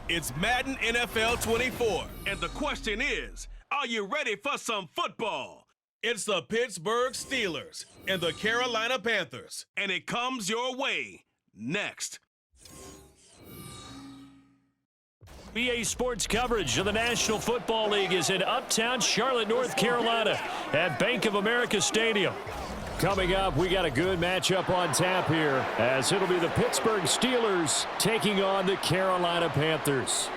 It's Madden NFL 24, and the question is, are you ready for some football? It's the Pittsburgh Steelers and the Carolina Panthers, and it comes your way next. EA Sports coverage of the National Football League is in uptown Charlotte, North Carolina at Bank of America Stadium. Coming up, we got a good matchup on tap here, as it'll be the Pittsburgh Steelers taking on the Carolina Panthers.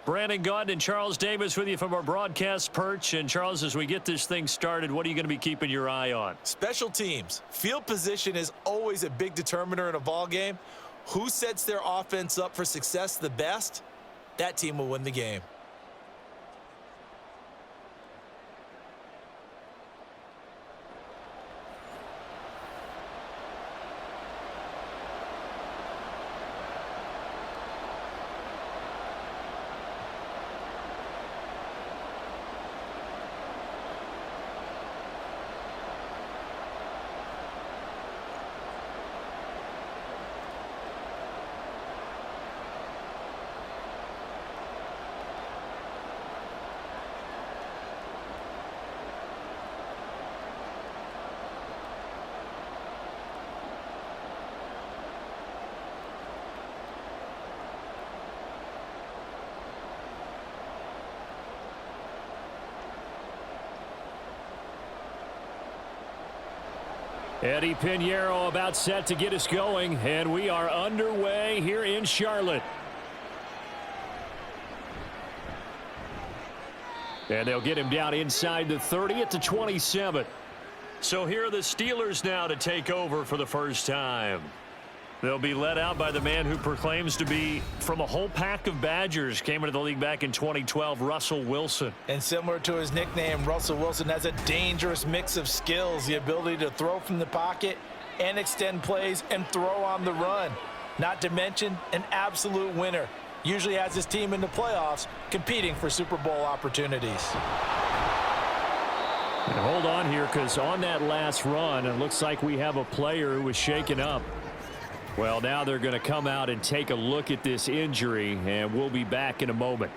Brandon Gaunt and Charles Davis with you from our broadcast perch. And Charles, as we get this thing started, what are you going to be keeping your eye on? Special teams. Field position is always a big determiner in a ball game. Who sets their offense up for success the best? That team will win the game. Eddie Pinheiro about set to get us going, and we are underway here in Charlotte. And they'll get him down inside the 30 at the 27. So here are the Steelers now to take over for the first time. They'll be led out by the man who proclaims to be from a whole pack of Badgers. Came into the league back in 2012, Russell Wilson. And similar to his nickname, Russell Wilson has a dangerous mix of skills, the ability to throw from the pocket and extend plays and throw on the run. Not to mention an absolute winner. Usually has his team in the playoffs competing for Super Bowl opportunities. And hold on here, because on that last run, it looks like we have a player who was shaken up. Well, now they're going to come out and take a look at this injury, and we'll be back in a moment.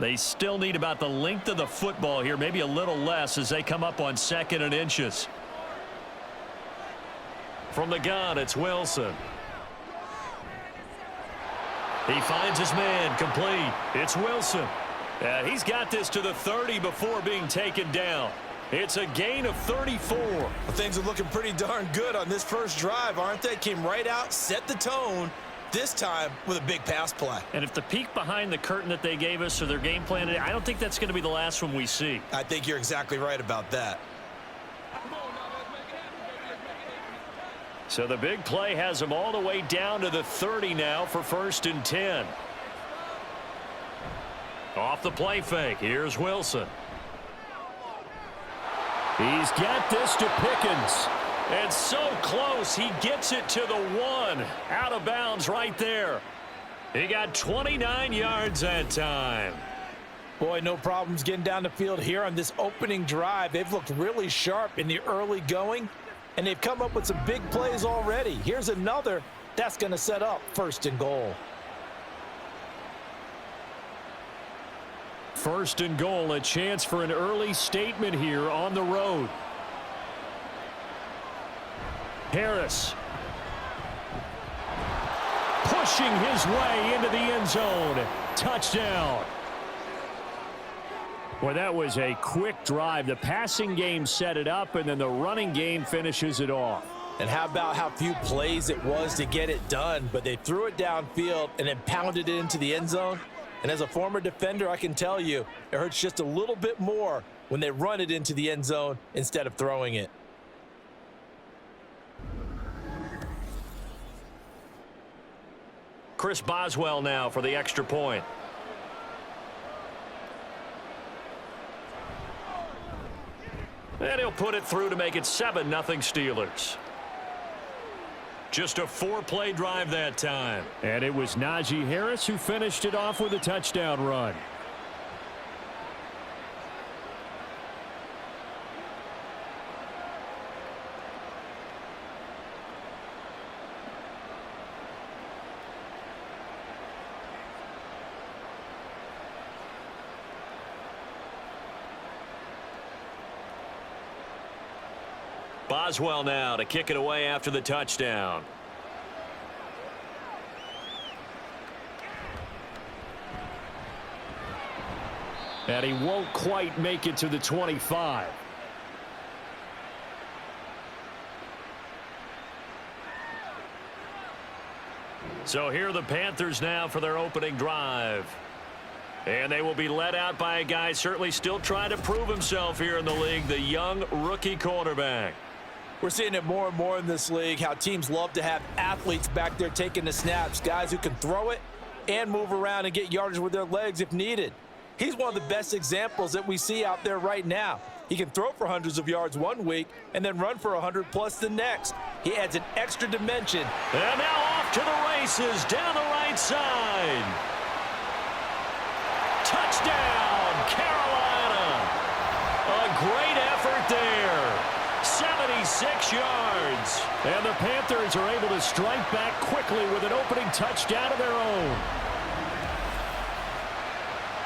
They still need about the length of the football here, maybe a little less as they come up on 2nd and inches. From the gun, it's Wilson. He finds his man, complete. It's Wilson. He's got this to the 30 before being taken down. It's a gain of 34. Well, things are looking pretty darn good on this first drive, aren't they? Came right out, set the tone. This time with a big pass play. And if the peek behind the curtain that they gave us or their game plan, I don't think that's going to be the last one we see. I think you're exactly right about that. So the big play has them all the way down to the 30 now for 1st and 10. Off the play fake. Here's Wilson. He's got this to Pickens. And so close, he gets it to the 1. Out of bounds right there. He got 29 yards that time. Boy, no problems getting down the field here on this opening drive. They've looked really sharp in the early going, and they've come up with some big plays already. Here's another that's going to set up 1st and goal. 1st and goal, a chance for an early statement here on the road. Harris pushing his way into the end zone. Touchdown. Well, that was a quick drive. The passing game set it up, and then the running game finishes it off. And how about how few plays it was to get it done, but they threw it downfield and then pounded it into the end zone. And as a former defender, I can tell you, it hurts just a little bit more when they run it into the end zone instead of throwing it. Chris Boswell now for the extra point. And he'll put it through to make it 7-0 Steelers. Just a 4-play drive that time. And it was Najee Harris who finished it off with a touchdown run. Boswell now to kick it away after the touchdown. And he won't quite make it to the 25. So here are the Panthers now for their opening drive. And they will be led out by a guy certainly still trying to prove himself here in the league, the young rookie quarterback. We're seeing it more and more in this league, how teams love to have athletes back there taking the snaps, guys who can throw it and move around and get yardage with their legs if needed. He's one of the best examples that we see out there right now. He can throw for hundreds of yards one week and then run for 100+ the next. He adds an extra dimension. And now off to the races down the right side. Touchdown, Carolina. A great effort there. 76 yards. And the Panthers are able to strike back quickly with an opening touchdown of their own.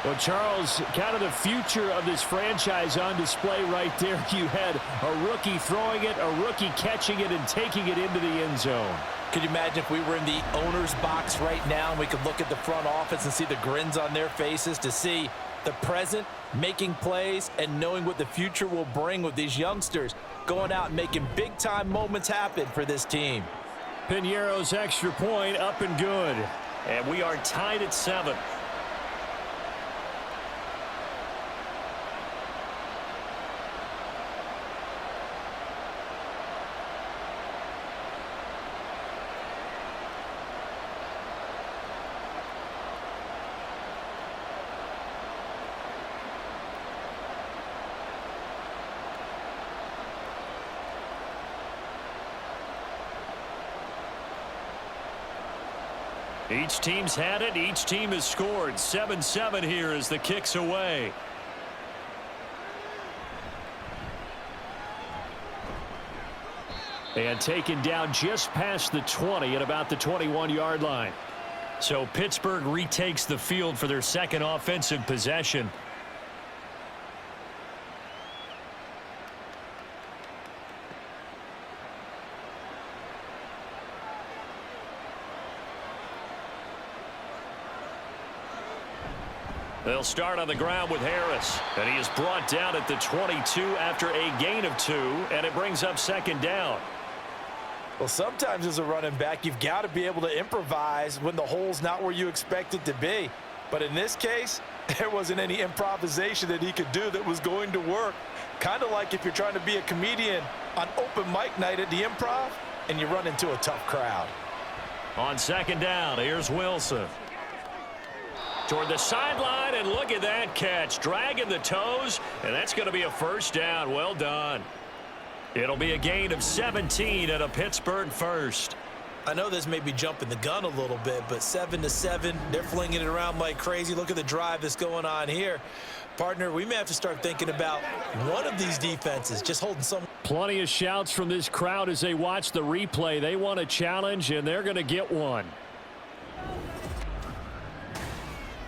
Well, Charles, kind of the future of this franchise on display right there. You had a rookie throwing it, a rookie catching it, and taking it into the end zone. Could you imagine if we were in the owner's box right now and we could look at the front office and see the grins on their faces to see the present making plays and knowing what the future will bring with these youngsters going out and making big-time moments happen for this team. Piñeiro's extra point up and good. And we are tied at 7. Each team's had it. Each team has scored. 7-7 here as the kick's away. And taken down just past the 20 at about the 21-yard line. So Pittsburgh retakes the field for their second offensive possession. They'll start on the ground with Harris. And he is brought down at the 22 after a gain of 2. And it brings up second down. Well, sometimes as a running back, you've got to be able to improvise when the hole's not where you expect it to be. But in this case, there wasn't any improvisation that he could do that was going to work. Kind of like if you're trying to be a comedian on open mic night at the Improv and you run into a tough crowd. On second down, here's Wilson. Toward the sideline, and look at that catch. Dragging the toes, and that's going to be a first down. Well done. It'll be a gain of 17 at a Pittsburgh first. I know this may be jumping the gun a little bit, but 7-7, they're flinging it around like crazy. Look at the drive that's going on here. Partner, we may have to start thinking about one of these defenses just holding some. Plenty of shouts from this crowd as they watch the replay. They want a challenge, and they're going to get one.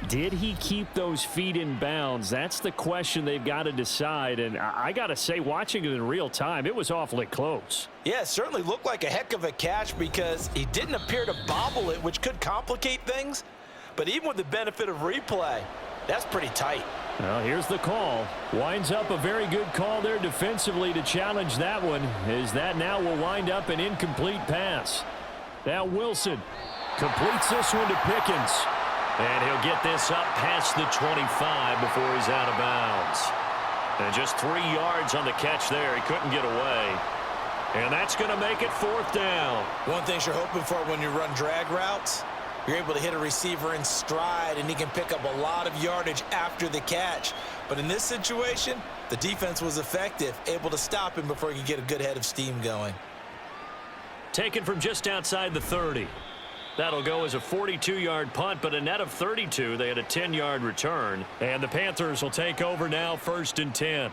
Did he keep those feet in bounds? That's the question they've got to decide. And I got to say, watching it in real time, it was awfully close. Yeah, it certainly looked like a heck of a catch because he didn't appear to bobble it, which could complicate things. But even with the benefit of replay, that's pretty tight. Well, here's the call. Winds up a very good call there defensively to challenge that one, as that now will wind up an incomplete pass. Now Wilson completes this one to Pickens. And he'll get this up past the 25 before he's out of bounds. And just 3 yards on the catch there. He couldn't get away. And that's going to make it fourth down. One thing you're hoping for when you run drag routes, You're able to hit a receiver in stride, and he can pick up a lot of yardage after the catch. But in this situation, the defense was effective, able to stop him before he could get a good head of steam going. Taken from just outside the 30. That'll go as a 42-yard punt, but a net of 32. They had a 10-yard return. And the Panthers will take over now, 1st and 10.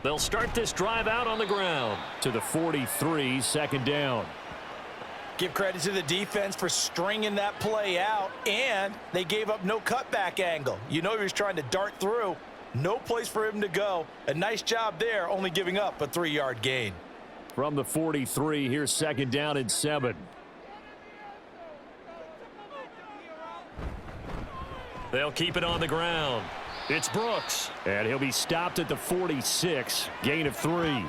They'll start this drive out on the ground. To the 43, 2nd down. Give credit to the defense for stringing that play out, and they gave up no cutback angle. You know he was trying to dart through. No place for him to go. A nice job there, only giving up a 3-yard gain. From the 43, here's 2nd down and 7. They'll keep it on the ground. It's Brooks. And he'll be stopped at the 46, gain of 3.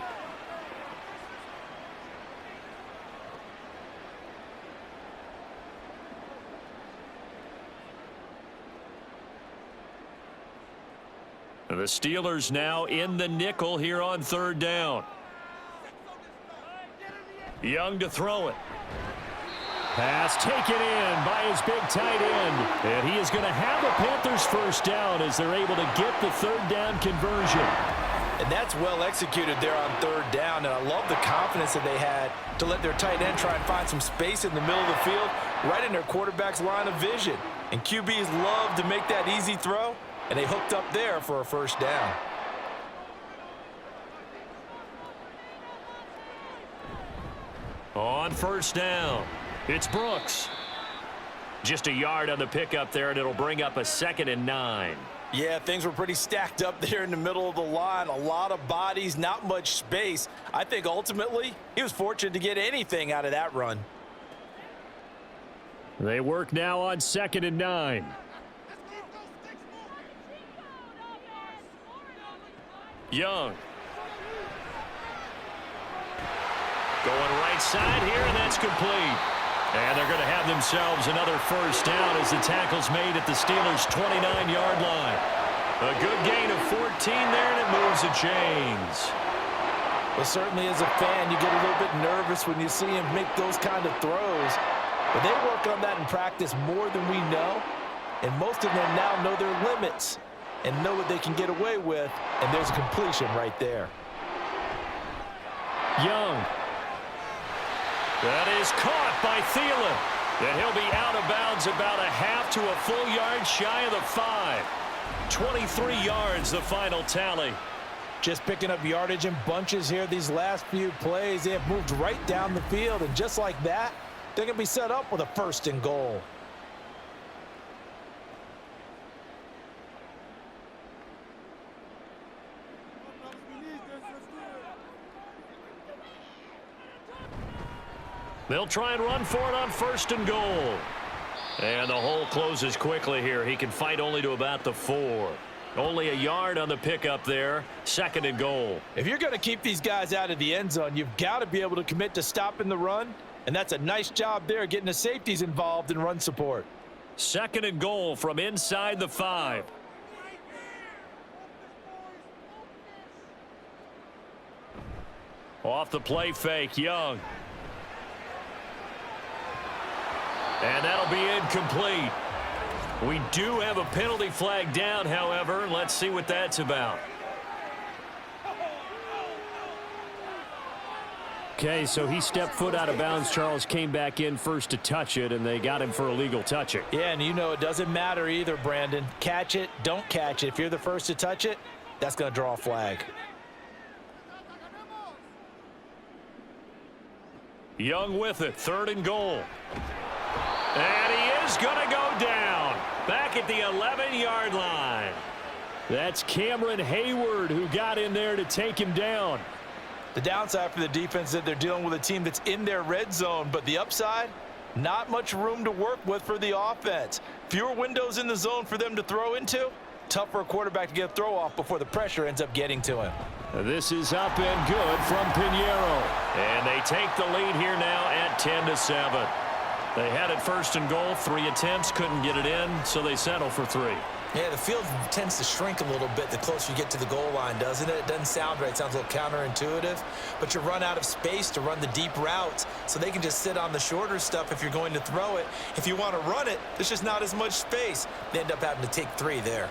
The Steelers now in the nickel here on 3rd down. Young to throw it. Pass taken in by his big tight end. And he is going to have the Panthers 1st down as they're able to get the 3rd down conversion. And that's well executed there on 3rd down. And I love the confidence that they had to let their tight end try and find some space in the middle of the field, right in their quarterback's line of vision. And QBs love to make that easy throw, and they hooked up there for a 1st down. On 1st down, it's Brooks. Just a yard on the pickup there, and it'll bring up a 2nd and 9. Yeah, things were pretty stacked up there in the middle of the line. A lot of bodies, not much space. I think ultimately he was fortunate to get anything out of that run. They work now on 2nd and 9. Young. Going right side here, and that's complete. And they're going to have themselves another 1st down as the tackle's made at the Steelers' 29-yard line. A good gain of 14 there, and it moves the chains. Well, certainly as a fan, you get a little bit nervous when you see him make those kind of throws. But they work on that in practice more than we know. And most of them now know their limits and know what they can get away with, and there's a completion right there. Young. That is caught by Thielen. And he'll be out of bounds about a half to a full yard shy of the 5. 23 yards, the final tally. Just picking up yardage in bunches here these last few plays. They have moved right down the field, and just like that, they're going to be set up with a 1st and goal. They'll try and run for it on 1st and goal. And the hole closes quickly here. He can fight only to about the 4. Only a yard on the pickup there. 2nd and goal. If you're going to keep these guys out of the end zone, you've got to be able to commit to stopping the run. And that's a nice job there, getting the safeties involved in run support. 2nd and goal from inside the 5. Off the play fake, Young. And that'll be incomplete. We do have a penalty flag down, however. Let's see what that's about. Okay, so he stepped foot out of bounds. Charles came back in first to touch it, and they got him for illegal touching. Yeah, and you know it doesn't matter either, Brandon. Catch it, don't catch it. If you're the first to touch it, that's going to draw a flag. Young with it, 3rd and goal. And he is going to go down. Back at the 11-yard line. That's Cameron Hayward who got in there to take him down. The downside for the defense is that they're dealing with a team that's in their red zone, but the upside, not much room to work with for the offense. Fewer windows in the zone for them to throw into. Tough for a quarterback to get a throw off before the pressure ends up getting to him. This is up and good from Pinheiro. And they take the lead here now at 10-7. They had it 1st and goal, 3 attempts, couldn't get it in, so they settle for 3. Yeah, the field tends to shrink a little bit the closer you get to the goal line, doesn't it? It doesn't sound right. It sounds a little counterintuitive. But you run out of space to run the deep routes, so they can just sit on the shorter stuff if you're going to throw it. If you want to run it, there's just not as much space. They end up having to take 3 there.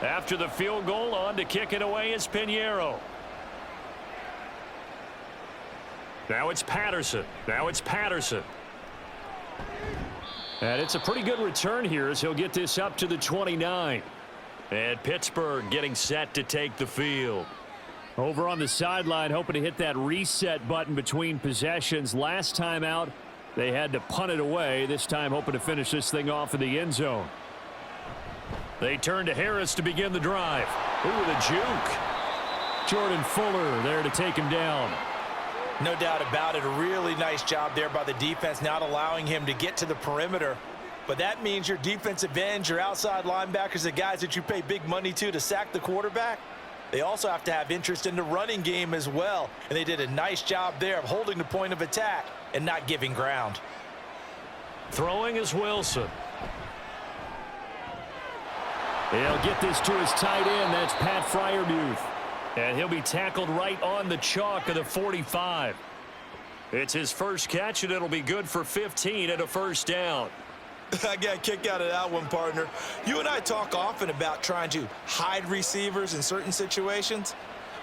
After the field goal, on to kick it away is Pinheiro. Now it's Patterson. And it's a pretty good return here as he'll get this up to the 29. And Pittsburgh getting set to take the field. Over on the sideline, hoping to hit that reset button between possessions. Last time out, they had to punt it away. This time hoping to finish this thing off in the end zone. They turn to Harris to begin the drive. Ooh, the juke. Jordan Fuller there to take him down. No doubt about it. A really nice job there by the defense, not allowing him to get to the perimeter. But that means your defensive ends, your outside linebackers, the guys that you pay big money to sack the quarterback, they also have to have interest in the running game as well. And they did a nice job there of holding the point of attack and not giving ground. Throwing is Wilson. He'll get this to his tight end. That's Pat Freiermuth. And he'll be tackled right on the chalk of the 45. It's his first catch, and it'll be good for 15 and a first down. I got a kick out of that one, partner. You and I talk often about trying to hide receivers in certain situations,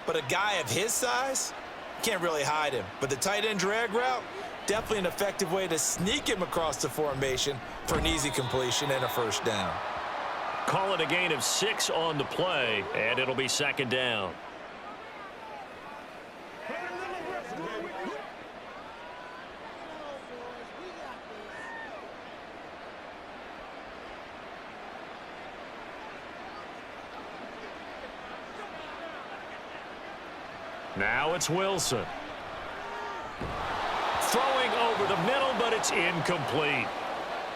but a guy of his size can't really hide him. But the tight end drag route, definitely an effective way to sneak him across the formation for an easy completion and a first down. Call it a gain of 6 on the play, and it'll be second down. Now it's Wilson. Throwing over the middle, but it's incomplete.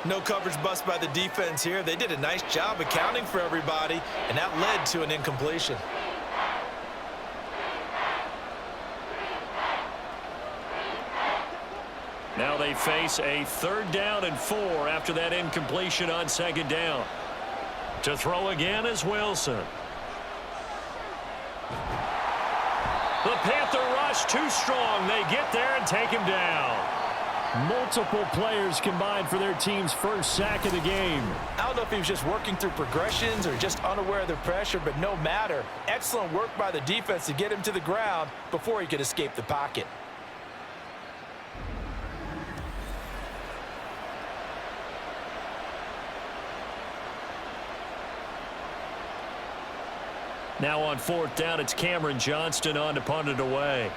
No coverage bust by the defense here. They did a nice job accounting for everybody, and that led to an incompletion. Now they face a 3rd down and 4 after that incompletion on 2nd down. To throw again is Wilson. The Panther rush too strong. They get there and take him down. Multiple players combined for their team's first sack of the game. I don't know if he was just working through progressions or just unaware of the pressure, but no matter. Excellent work by the defense to get him to the ground before he could escape the pocket. Now on 4th down, it's Cameron Johnston on to punt it away.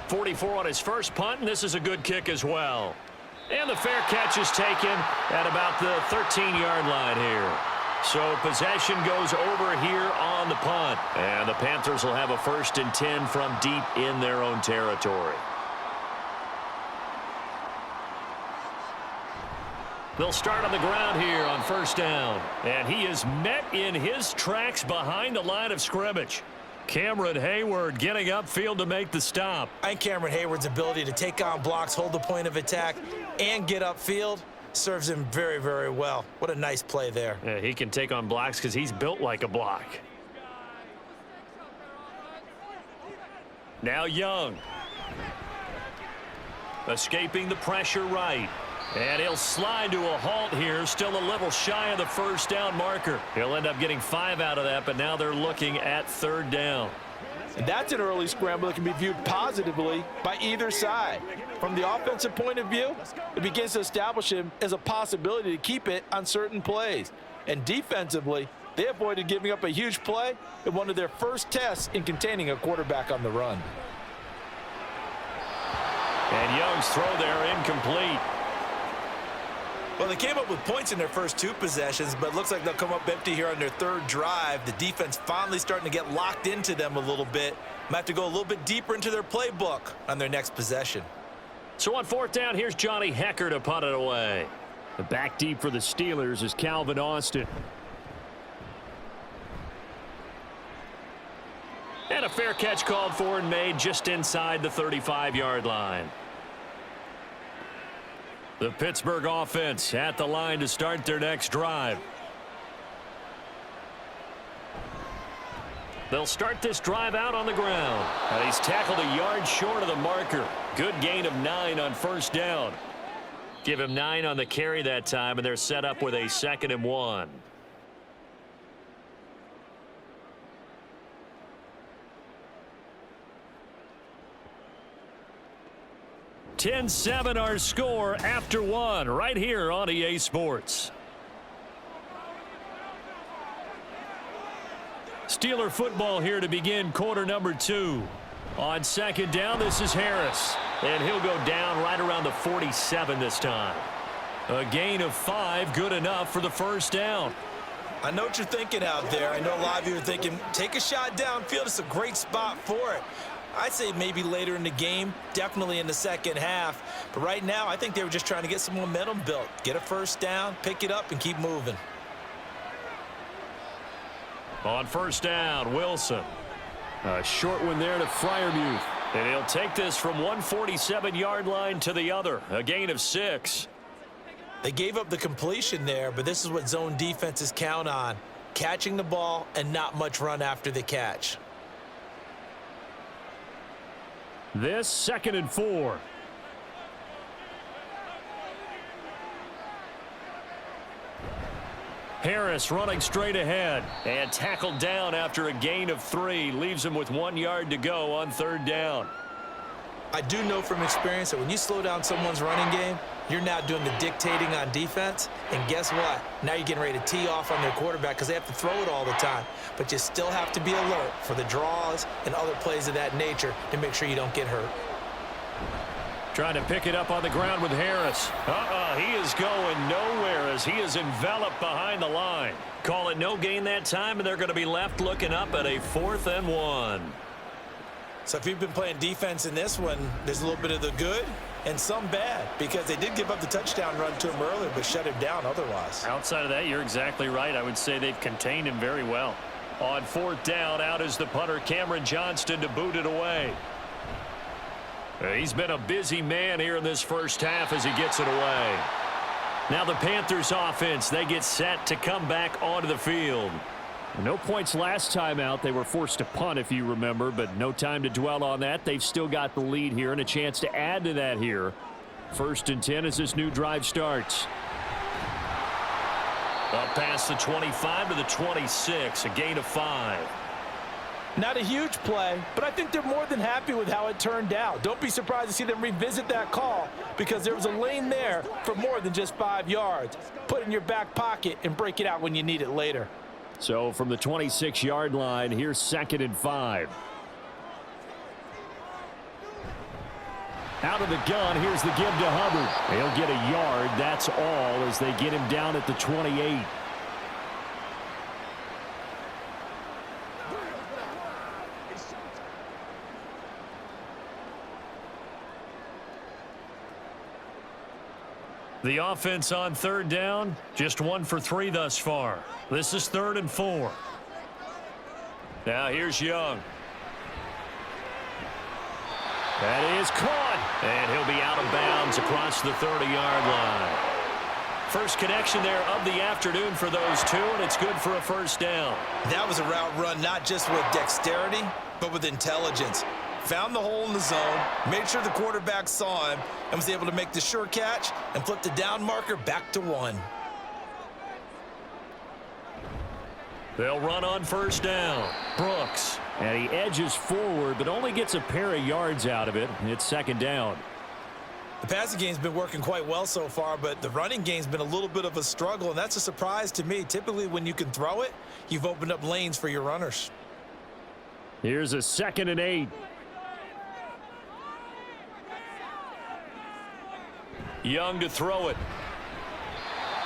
44 on his first punt, and this is a good kick as well. And the fair catch is taken at about the 13-yard line here. So possession goes over here on the punt. And the Panthers will have a 1st and 10 from deep in their own territory. They'll start on the ground here on 1st down. And he is met in his tracks behind the line of scrimmage. Cameron Hayward getting upfield to make the stop. I think Cameron Hayward's ability to take on blocks, hold the point of attack, and get upfield serves him very, very well. What a nice play there. Yeah, he can take on blocks because he's built like a block. Now Young. Escaping the pressure right. And he'll slide to a halt here, still a little shy of the 1st down marker. He'll end up getting 5 out of that, but now they're looking at 3rd down. And that's an early scramble that can be viewed positively by either side. From the offensive point of view, it begins to establish him as a possibility to keep it on certain plays. And defensively, they avoided giving up a huge play in one of their first tests in containing a quarterback on the run. And Young's throw there incomplete. Well, they came up with points in their first 2 possessions, but it looks like they'll come up empty here on their 3rd drive. The defense finally starting to get locked into them a little bit. Might have to go a little bit deeper into their playbook on their next possession. So on 4th down, here's Johnny Hecker to punt it away. The back deep for the Steelers is Calvin Austin. a fair catch called for and made just inside the 35-yard line. The Pittsburgh offense at the line to start their next drive. They'll start this drive out on the ground. And he's tackled a yard short of the marker. Good gain of 9 on first down. Give him 9 on the carry that time, and they're set up with a 2nd and 1. (10-7) our score after 1 right here on EA Sports. Steeler football here to begin quarter number 2. On 2nd down, this is Harris. And he'll go down right around the 47 this time. A gain of 5, good enough for the first down. I know what you're thinking out there. I know a lot of you are thinking, take a shot downfield. It's a great spot for it. I'd say maybe later in the game, definitely in the second half. But right now, I think they were just trying to get some momentum built. Get a first down, pick it up, and keep moving. On first down, Wilson. A short one there to Freiermuth. And he'll take this from 147-yard line to the other. A gain of 6. They gave up the completion there, but this is what zone defenses count on. Catching the ball and not much run after the catch. This 2nd and 4. Harris running straight ahead and tackled down after a gain of 3. Leaves him with 1 yard to go on 3rd down. I do know from experience that when you slow down someone's running game, you're now doing the dictating on defense. And guess what? Now you're getting ready to tee off on their quarterback because they have to throw it all the time. But you still have to be alert for the draws and other plays of that nature to make sure you don't get hurt. Trying to pick it up on the ground with Harris. He is going nowhere as he is enveloped behind the line. Call it no gain that time, and they're going to be left looking up at a 4th and 1. So if you've been playing defense in this one, there's a little bit of the good and some bad because they did give up the touchdown run to him earlier but shut him down otherwise. Outside of that, you're exactly right. I would say they've contained him very well. On 4th down, out is the punter, Cameron Johnston, to boot it away. He's been a busy man here in this first half as he gets it away. Now the Panthers offense, they get set to come back onto the field. No points last time out. They were forced to punt, if you remember, but no time to dwell on that. They've still got the lead here and a chance to add to that here. 1st and 10 as this new drive starts. Up past the 25 to the 26, a gain of 5. Not a huge play, but I think they're more than happy with how it turned out. Don't be surprised to see them revisit that call because there was a lane there for more than just 5 yards. Put it in your back pocket and break it out when you need it later. So from the 26-yard line, here's 2nd and 5. Out of the gun, here's the give to Hubbard. He'll get a yard, that's all, as they get him down at the 28. The offense on 3rd down, just 1 for 3 thus far. This is 3rd and 4. Now here's Young. That is caught, and he'll be out of bounds across the 30-yard line. First connection there of the afternoon for those two, and it's good for a first down. That was a route run not just with dexterity, but with intelligence. Found the hole in the zone, made sure the quarterback saw him, and was able to make the sure catch and flip the down marker back to 1. They'll run on first down. Brooks. And he edges forward, but only gets a pair of yards out of it. It's 2nd down. The passing game's been working quite well so far, but the running game's been a little bit of a struggle, and that's a surprise to me. Typically, when you can throw it, you've opened up lanes for your runners. Here's a 2nd and 8. Young to throw it.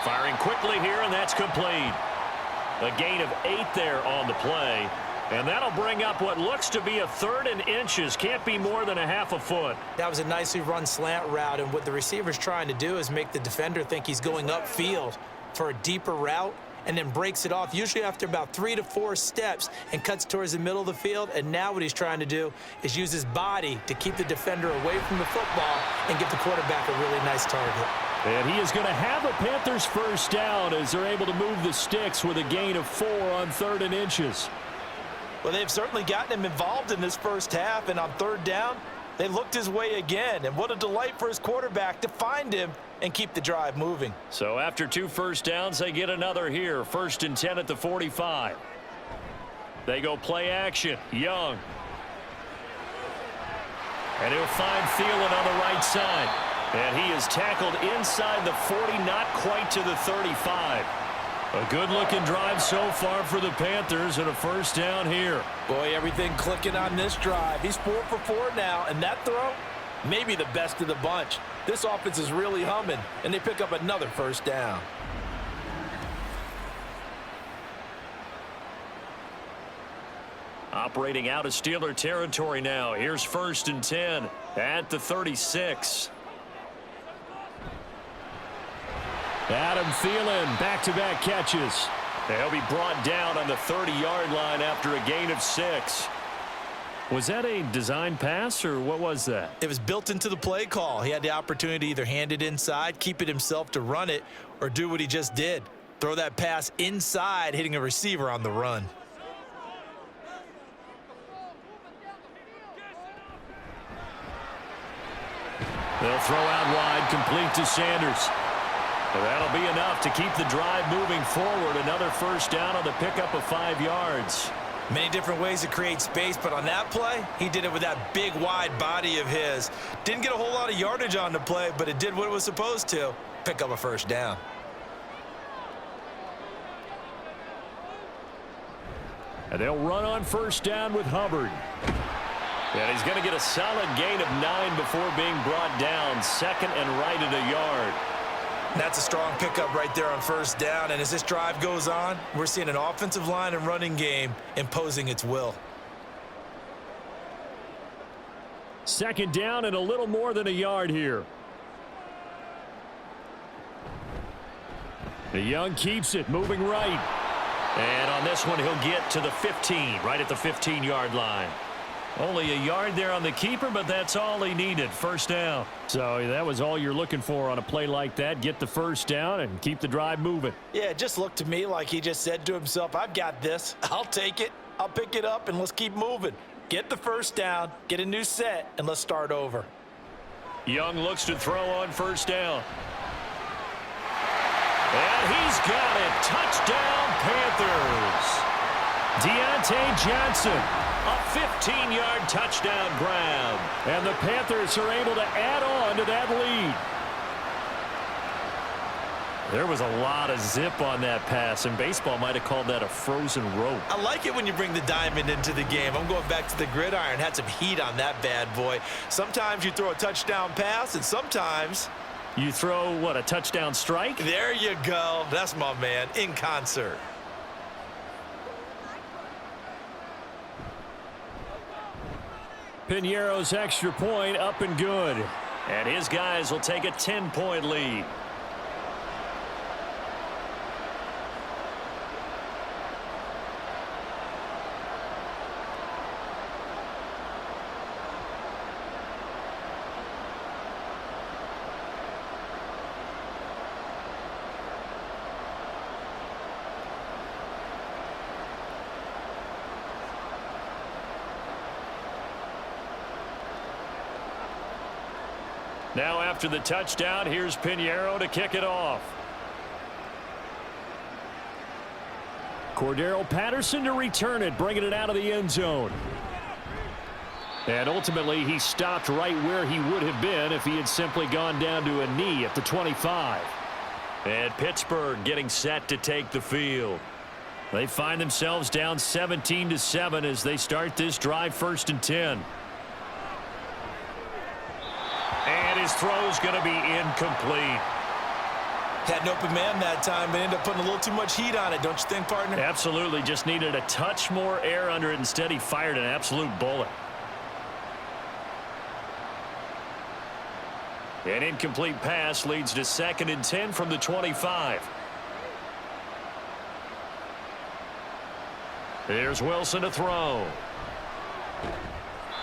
Firing quickly here, and that's complete. A gain of 8 there on the play. And that'll bring up what looks to be a 3rd and inches. Can't be more than a half a foot. That was a nicely run slant route, and what the receiver's trying to do is make the defender think he's going upfield for a deeper route and then breaks it off, usually after about 3 to 4 steps, and cuts towards the middle of the field. And now what he's trying to do is use his body to keep the defender away from the football and give the quarterback a really nice target. And he is going to have a Panthers first down as they're able to move the sticks with a gain of 4 on 3rd and inches. Well, they've certainly gotten him involved in this first half, and on 3rd down, they looked his way again. And what a delight for his quarterback to find him and keep the drive moving. So after 2 first downs, they get another here. 1st and 10 at the 45. They go play action. Young. And he'll find Thielen on the right side. And he is tackled inside the 40, not quite to the 35. A good-looking drive so far for the Panthers, and a first down here. Boy, everything clicking on this drive. He's 4 for 4 now, and that throw, maybe the best of the bunch. This offense is really humming, and they pick up another first down. Operating out of Steeler territory now. Here's 1st and 10 at the 36. Adam Thielen, back-to-back catches. They'll be brought down on the 30-yard line after a gain of 6. Was that a design pass, or what was that? It was built into the play call. He had the opportunity to either hand it inside, keep it himself to run it, or do what he just did. Throw that pass inside, hitting a receiver on the run. They'll throw out wide, complete to Sanders. Well, that'll be enough to keep the drive moving forward. Another first down on the pickup of 5 yards. Many different ways to create space, but on that play, he did it with that big, wide body of his. Didn't get a whole lot of yardage on the play, but it did what it was supposed to. Pick up a first down. And they'll run on first down with Hubbard. And he's going to get a solid gain of 9 before being brought down. 2nd and right at a yard. That's a strong pickup right there on first down. And as this drive goes on, we're seeing an offensive line and running game imposing its will. 2nd down and a little more than a yard here. The Young keeps it, moving right. And on this one, he'll get to the 15, right at the 15-yard line. Only a yard there on the keeper, but that's all he needed. First down. So that was all you're looking for on a play like that. Get the first down and keep the drive moving. Yeah, it just looked to me like he just said to himself, I've got this. I'll take it. I'll pick it up, and let's keep moving. Get the first down, get a new set, and let's start over. Young looks to throw on first down. And he's got it. Touchdown, Panthers. Deontay Johnson. A 15-yard touchdown grab. And the Panthers are able to add on to that lead. There was a lot of zip on that pass, and baseball might have called that a frozen rope. I like it when you bring the diamond into the game. I'm going back to the gridiron. Had some heat on that bad boy. Sometimes you throw a touchdown pass, and sometimes you throw, what, a touchdown strike? There you go. That's my man, in concert. Piñeiro's extra point up and good. And his guys will take a 10-point lead. Now after the touchdown, here's Piñeiro to kick it off. Cordero Patterson to return it, bringing it out of the end zone. And ultimately, he stopped right where he would have been if he had simply gone down to a knee at the 25. And Pittsburgh getting set to take the field. They find themselves down 17-7 as they start this drive 1st and 10. And his throw's going to be incomplete. Had an open man that time, but ended up putting a little too much heat on it, don't you think, partner? Absolutely. Just needed a touch more air under it. Instead, he fired an absolute bullet. An incomplete pass leads to 2nd and 10 from the 25. Here's Wilson to throw.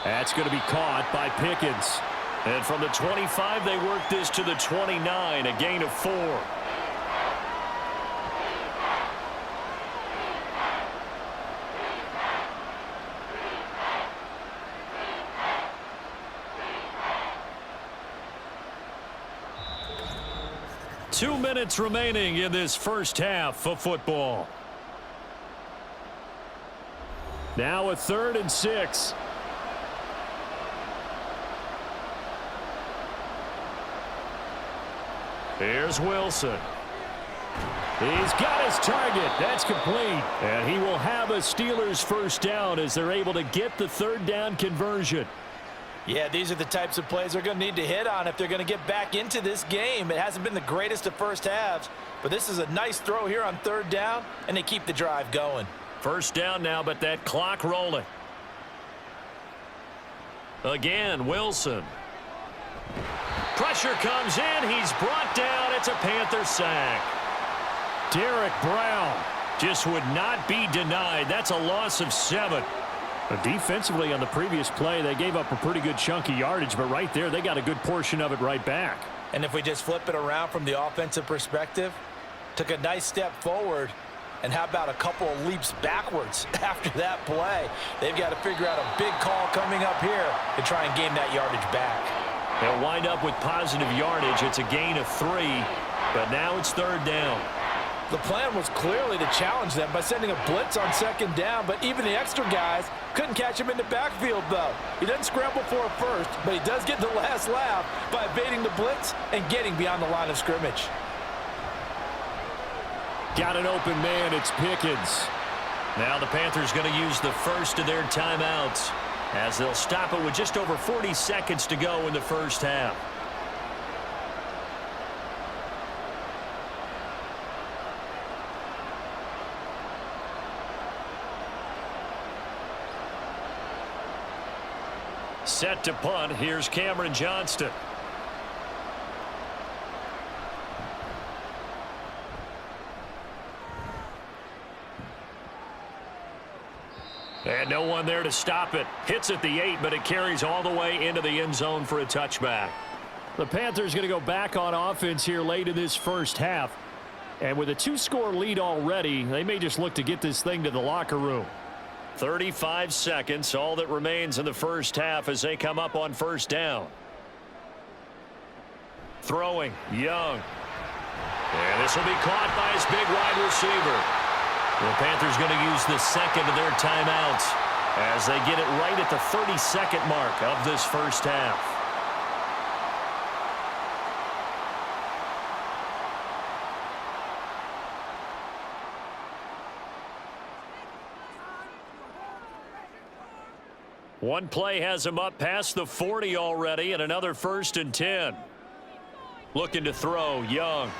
That's going to be caught by Pickens. And from the 25, they work this to the 29, a gain of 4. Two minutes remaining in this first half of football. Now a 3rd and 6. Here's Wilson. He's got his target. That's complete. And he will have a Steelers first down as they're able to get the 3rd down conversion. Yeah, these are the types of plays they're going to need to hit on if they're going to get back into this game. It hasn't been the greatest of first halves, but this is a nice throw here on 3rd down, and they keep the drive going. First down now, but that clock rolling. Again, Wilson. Pressure comes in. He's brought down. It's a Panther sack. Derek Brown just would not be denied. That's a loss of 7. Defensively on the previous play, they gave up a pretty good chunk of yardage, but right there, they got a good portion of it right back. And if we just flip it around from the offensive perspective, took a nice step forward, and how about a couple of leaps backwards after that play? They've got to figure out a big call coming up here to try and gain that yardage back. They'll wind up with positive yardage. It's a gain of 3, but now it's 3rd down. The plan was clearly to challenge them by sending a blitz on 2nd down, but even the extra guys couldn't catch him in the backfield, though. He doesn't scramble for a first, but he does get the last laugh by evading the blitz and getting beyond the line of scrimmage. Got an open man. It's Pickens. Now the Panthers going to use the first of their timeouts as they'll stop it with just over 40 seconds to go in the first half. Set to punt. Here's Cameron Johnston. And no one there to stop it. Hits at the 8, but it carries all the way into the end zone for a touchback. The Panthers going to go back on offense here late in this first half. And with a 2-score lead already, they may just look to get this thing to the locker room. 35 seconds, all that remains in the first half as they come up on first down. Throwing, Young. And this will be caught by his big wide receiver. The Panthers going to use the second of their timeouts as they get it right at the 30-second mark of this first half. One play has him up past the 40 already, and another 1st and 10. Looking to throw, Young.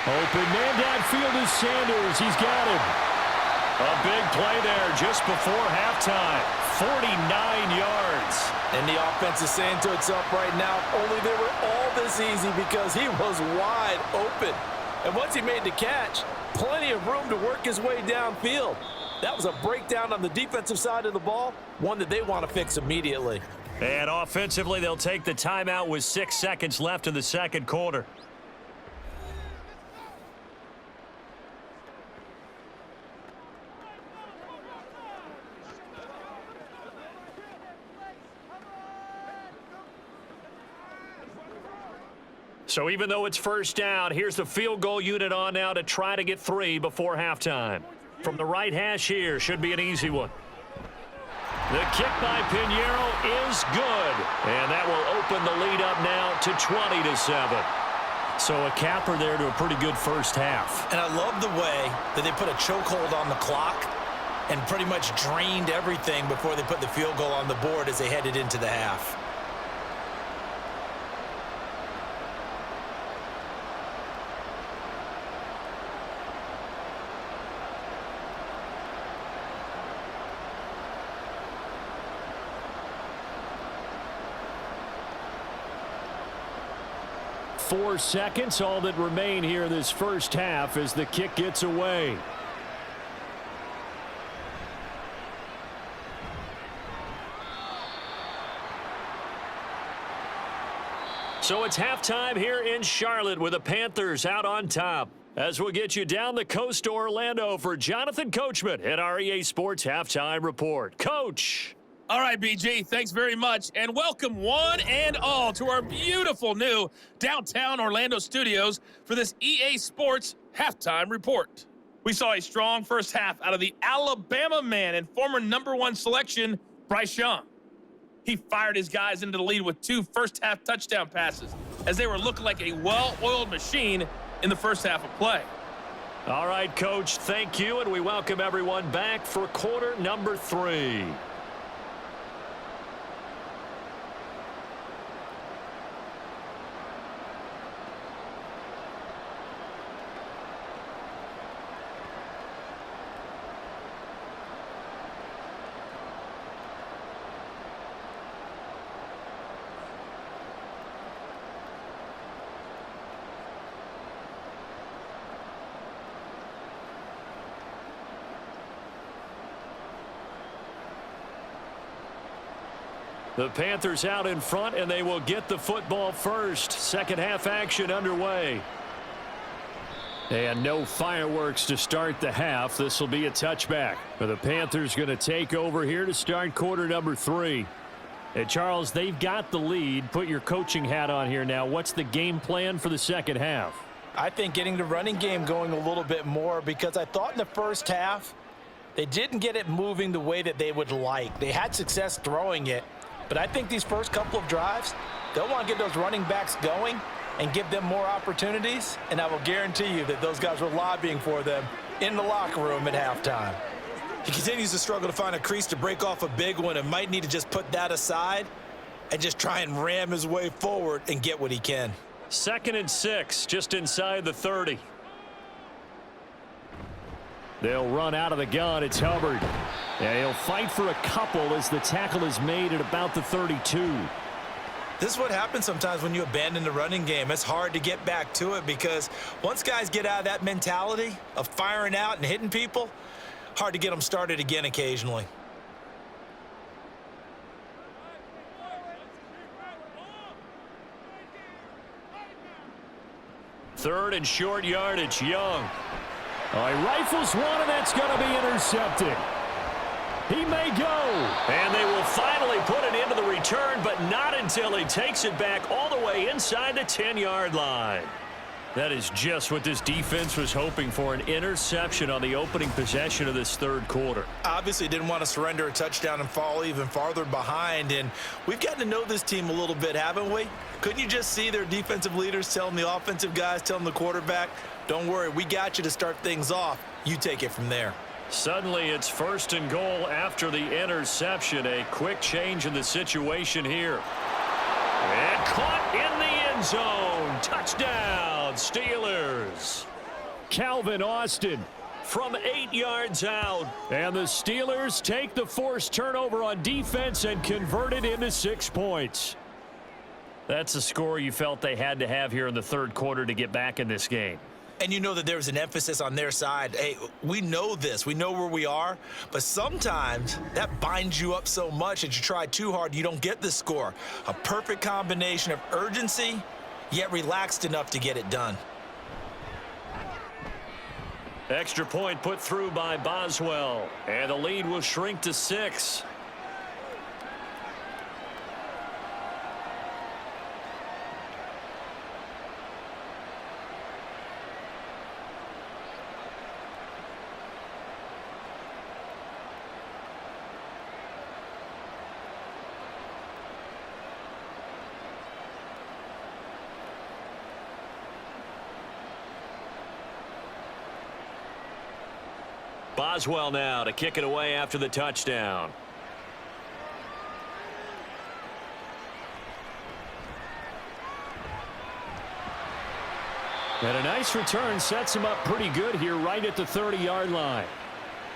Open man downfield is Sanders. He's got him. A big play there just before halftime. 49 yards. And the offense is saying to itself right now, only they were all this easy because he was wide open. And once he made the catch, plenty of room to work his way downfield. That was a breakdown on the defensive side of the ball, one that they want to fix immediately. And offensively, they'll take the timeout with 6 seconds left in the second quarter. So even though it's first down, here's the field goal unit on now to try to get 3 before halftime. From the right hash here, should be an easy one. The kick by Pinheiro is good. And that will open the lead up now to 20-7. So a capper there to a pretty good first half. And I love the way that they put a chokehold on the clock and pretty much drained everything before they put the field goal on the board as they headed into the half. Four seconds, all that remain here this first half as the kick gets away. So it's halftime here in Charlotte with the Panthers out on top. As we'll get you down the coast to Orlando for Jonathan Coachman at our EA Sports Halftime Report. Coach. All right, BG, thanks very much, and welcome one and all to our beautiful new downtown Orlando studios for this EA Sports Halftime Report. We saw a strong first half out of the Alabama man and former #1 selection, Bryce Young. He fired his guys into the lead with 2 first-half touchdown passes as they were looking like a well-oiled machine in the first half of play. All right, Coach, thank you, and we welcome everyone back for quarter number 3. The Panthers out in front, and they will get the football first. Second half action underway. And no fireworks to start the half. This will be a touchback. The Panthers going to take over here to start quarter number 3. And Charles, they've got the lead. Put your coaching hat on here now. What's the game plan for the second half? I think getting the running game going a little bit more, because I thought in the first half they didn't get it moving the way that they would like. They had success throwing it. But I think these first couple of drives, they'll want to get those running backs going and give them more opportunities. And I will guarantee you that those guys were lobbying for them in the locker room at halftime. He continues to struggle to find a crease to break off a big one and might need to just put that aside and just try and ram his way forward and get what he can. 2nd and 6, just inside the 30. They'll run out of the gun. It's Hubbard. Yeah, he'll fight for a couple as the tackle is made at about the 32. This is what happens sometimes when you abandon the running game. It's hard to get back to it because once guys get out of that mentality of firing out and hitting people, hard to get them started again occasionally. Third and short yardage, Young. Oh, he rifles one, and that's going to be intercepted. He may go. And they will finally put it into the return, but not until he takes it back all the way inside the 10-yard line. That is just what this defense was hoping for, an interception on the opening possession of this third quarter. Obviously didn't want to surrender a touchdown and fall even farther behind, and we've gotten to know this team a little bit, haven't we? Couldn't you just see their defensive leaders telling the offensive guys, telling the quarterback, don't worry, we got you to start things off. You take it from there. Suddenly it's 1st and goal after the interception. A quick change in the situation here. And caught in the end zone. Touchdown, Steelers. Calvin Austin from 8 yards out. And the Steelers take the forced turnover on defense and convert it into 6 points. That's a score you felt they had to have here in the third quarter to get back in this game. And you know that there's an emphasis on their side. Hey, we know this. We know where we are. But sometimes that binds you up so much that you try too hard, you don't get the score. A perfect combination of urgency, yet relaxed enough to get it done. Extra point put through by Boswell. And the lead will shrink to 6. Boswell now to kick it away after the touchdown. And a nice return sets him up pretty good here right at the 30-yard line.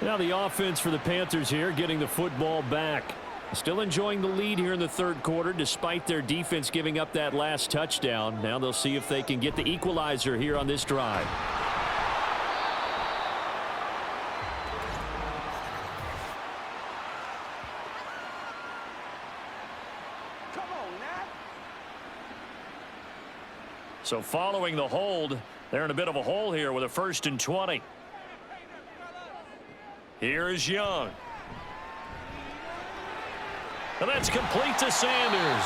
Now the offense for the Panthers here getting the football back. Still enjoying the lead here in the third quarter despite their defense giving up that last touchdown. Now they'll see if they can get the equalizer here on this drive. So following the hold, they're in a bit of a hole here with a 1st and 20. Here's Young. And that's complete to Sanders.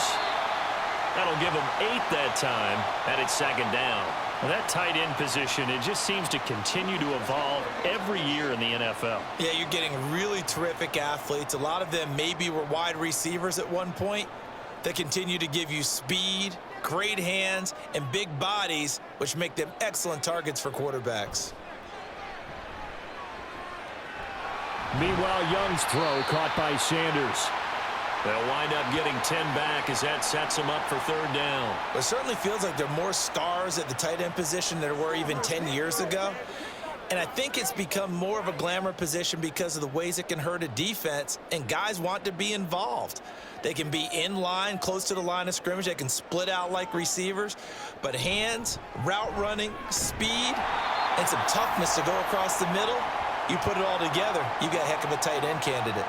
That'll give him 8 that time, and it's 2nd down. And that tight end position, it just seems to continue to evolve every year in the NFL. Yeah, you're getting really terrific athletes. A lot of them maybe were wide receivers at one point. They continue to give you speed, great hands, and big bodies, which make them excellent targets for quarterbacks. Meanwhile, Young's throw caught by Sanders. They'll wind up getting 10 back as that sets them up for 3rd down. It certainly feels like there are more stars at the tight end position than there were even 10 years ago. And I think it's become more of a glamour position because of the ways it can hurt a defense, and guys want to be involved. They can be in line, close to the line of scrimmage. They can split out like receivers. But hands, route running, speed, and some toughness to go across the middle, you put it all together, you got a heck of a tight end candidate.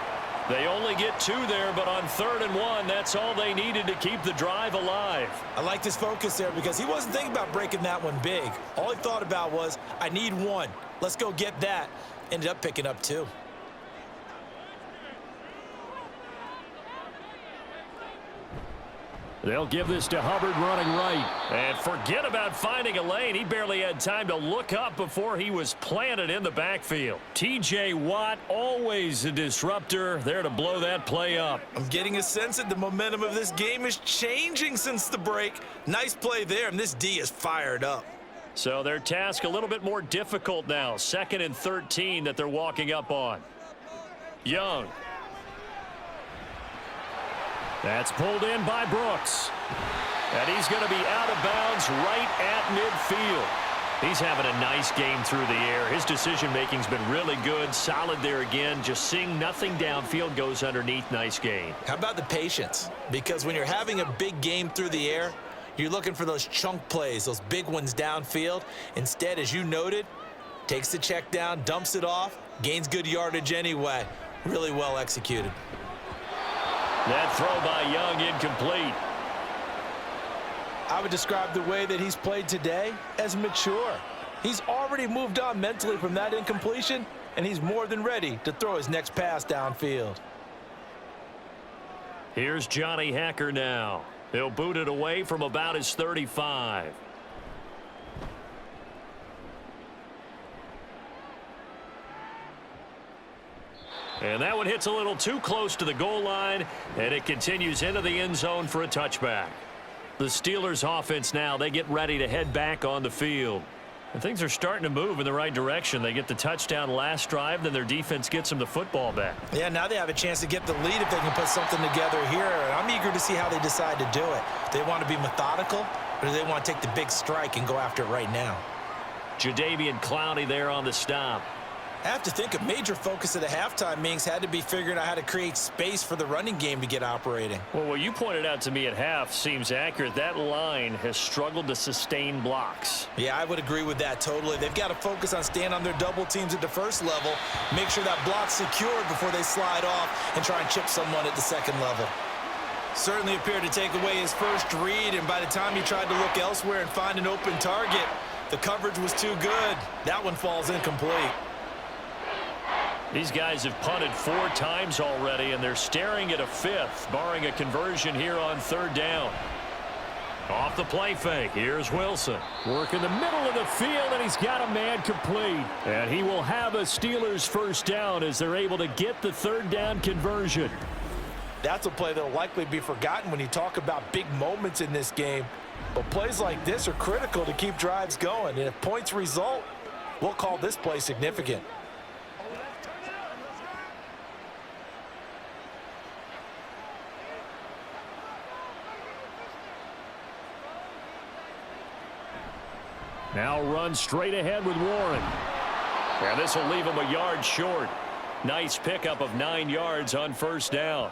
They only get 2 there, but on 3rd and 1, that's all they needed to keep the drive alive. I like his focus there because he wasn't thinking about breaking that one big. All he thought about was, I need 1. Let's go get that. Ended up picking up 2. They'll give this to Hubbard running right. And forget about finding a lane. He barely had time to look up before he was planted in the backfield. T.J. Watt, always a disruptor, there to blow that play up. I'm getting a sense that the momentum of this game is changing since the break. Nice play there, and this D is fired up. So their task a little bit more difficult now. 2nd and 13 that they're walking up on. Young. That's pulled in by Brooks. And he's going to be out of bounds right at midfield. He's having a nice game through the air. His decision-making's been really good. Solid there again. Just seeing nothing downfield, goes underneath. Nice gain. How about the patience? Because when you're having a big game through the air, you're looking for those chunk plays, those big ones downfield. Instead, as you noted, takes the check down, dumps it off, gains good yardage anyway. Really well executed. That throw by Young incomplete. I would describe the way that he's played today as mature. He's already moved on mentally from that incompletion, and he's more than ready to throw his next pass downfield. Here's Johnny Hacker now. He'll boot it away from about his 35. And that one hits a little too close to the goal line, and it continues into the end zone for a touchback. The Steelers offense now, they get ready to head back on the field. And things are starting to move in the right direction. They get the touchdown last drive, then their defense gets them the football back. Yeah, now they have a chance to get the lead if they can put something together here. And I'm eager to see how they decide to do it. They want to be methodical, or do they want to take the big strike and go after it right now? Jadeveon Clowney there on the stop. I have to think a major focus of the halftime meetings had to be figuring out how to create space for the running game to get operating. Well, what you pointed out to me at half seems accurate. That line has struggled to sustain blocks. Yeah, I would agree with that totally. They've got to focus on staying on their double teams at the first level, make sure that block's secured before they slide off and try and chip someone at the second level. Certainly appeared to take away his first read, and by the time he tried to look elsewhere and find an open target, the coverage was too good. That one falls incomplete. These guys have punted 4 times already, and they're staring at a 5th, barring a conversion here on 3rd down. Off the play fake, here's Wilson. Work in the middle of the field, and he's got a man complete. And he will have a Steelers first down as they're able to get the 3rd down conversion. That's a play that will likely be forgotten when you talk about big moments in this game. But plays like this are critical to keep drives going. And if points result, we'll call this play significant. Now run straight ahead with Warren. And this will leave him a yard short. Nice pickup of 9 yards on first down.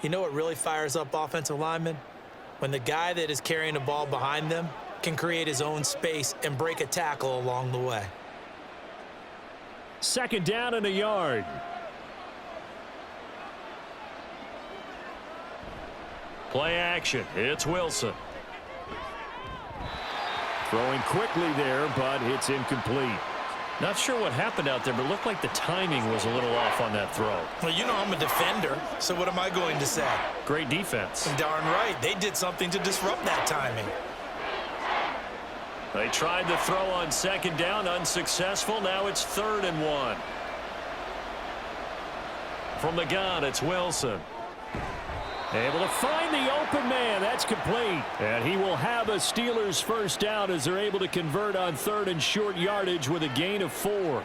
You know what really fires up offensive linemen? When the guy that is carrying the ball behind them can create his own space and break a tackle along the way. 2nd down and a yard. Play action. It's Wilson. Throwing quickly there, but it's incomplete. Not sure what happened out there, but it looked like the timing was a little off on that throw. Well, you know I'm a defender, so what am I going to say? Great defense. Darn right. They did something to disrupt that timing. They tried the throw on second down, unsuccessful. Now it's 3rd and 1. From the gun, it's Wilson. Able to find the open man. That's complete. And he will have a Steelers first down as they're able to convert on 3rd and short yardage with a gain of 4.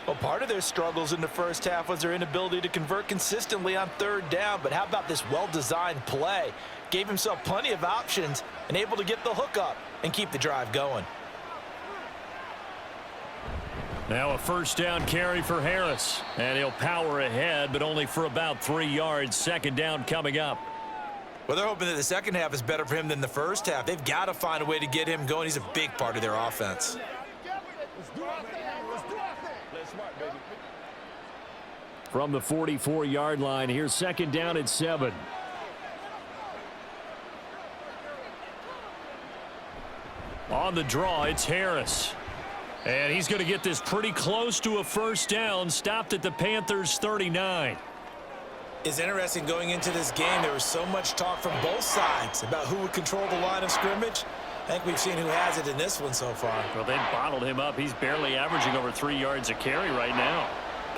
Well, part of their struggles in the first half was their inability to convert consistently on 3rd down. But how about this well-designed play? Gave himself plenty of options and able to get the hook up and keep the drive going. Now a first down carry for Harris. And he'll power ahead, but only for about 3 yards. Second down coming up. Well, they're hoping that the second half is better for him than the first half. They've got to find a way to get him going. He's a big part of their offense. From the 44-yard line, here's second down at 7. On the draw, it's Harris. And he's going to get this pretty close to a first down, stopped at the Panthers' 39. It's interesting going into this game. There was so much talk from both sides about who would control the line of scrimmage. I think we've seen who has it in this one so far. Well, they bottled him up. He's barely averaging over 3 yards a carry right now.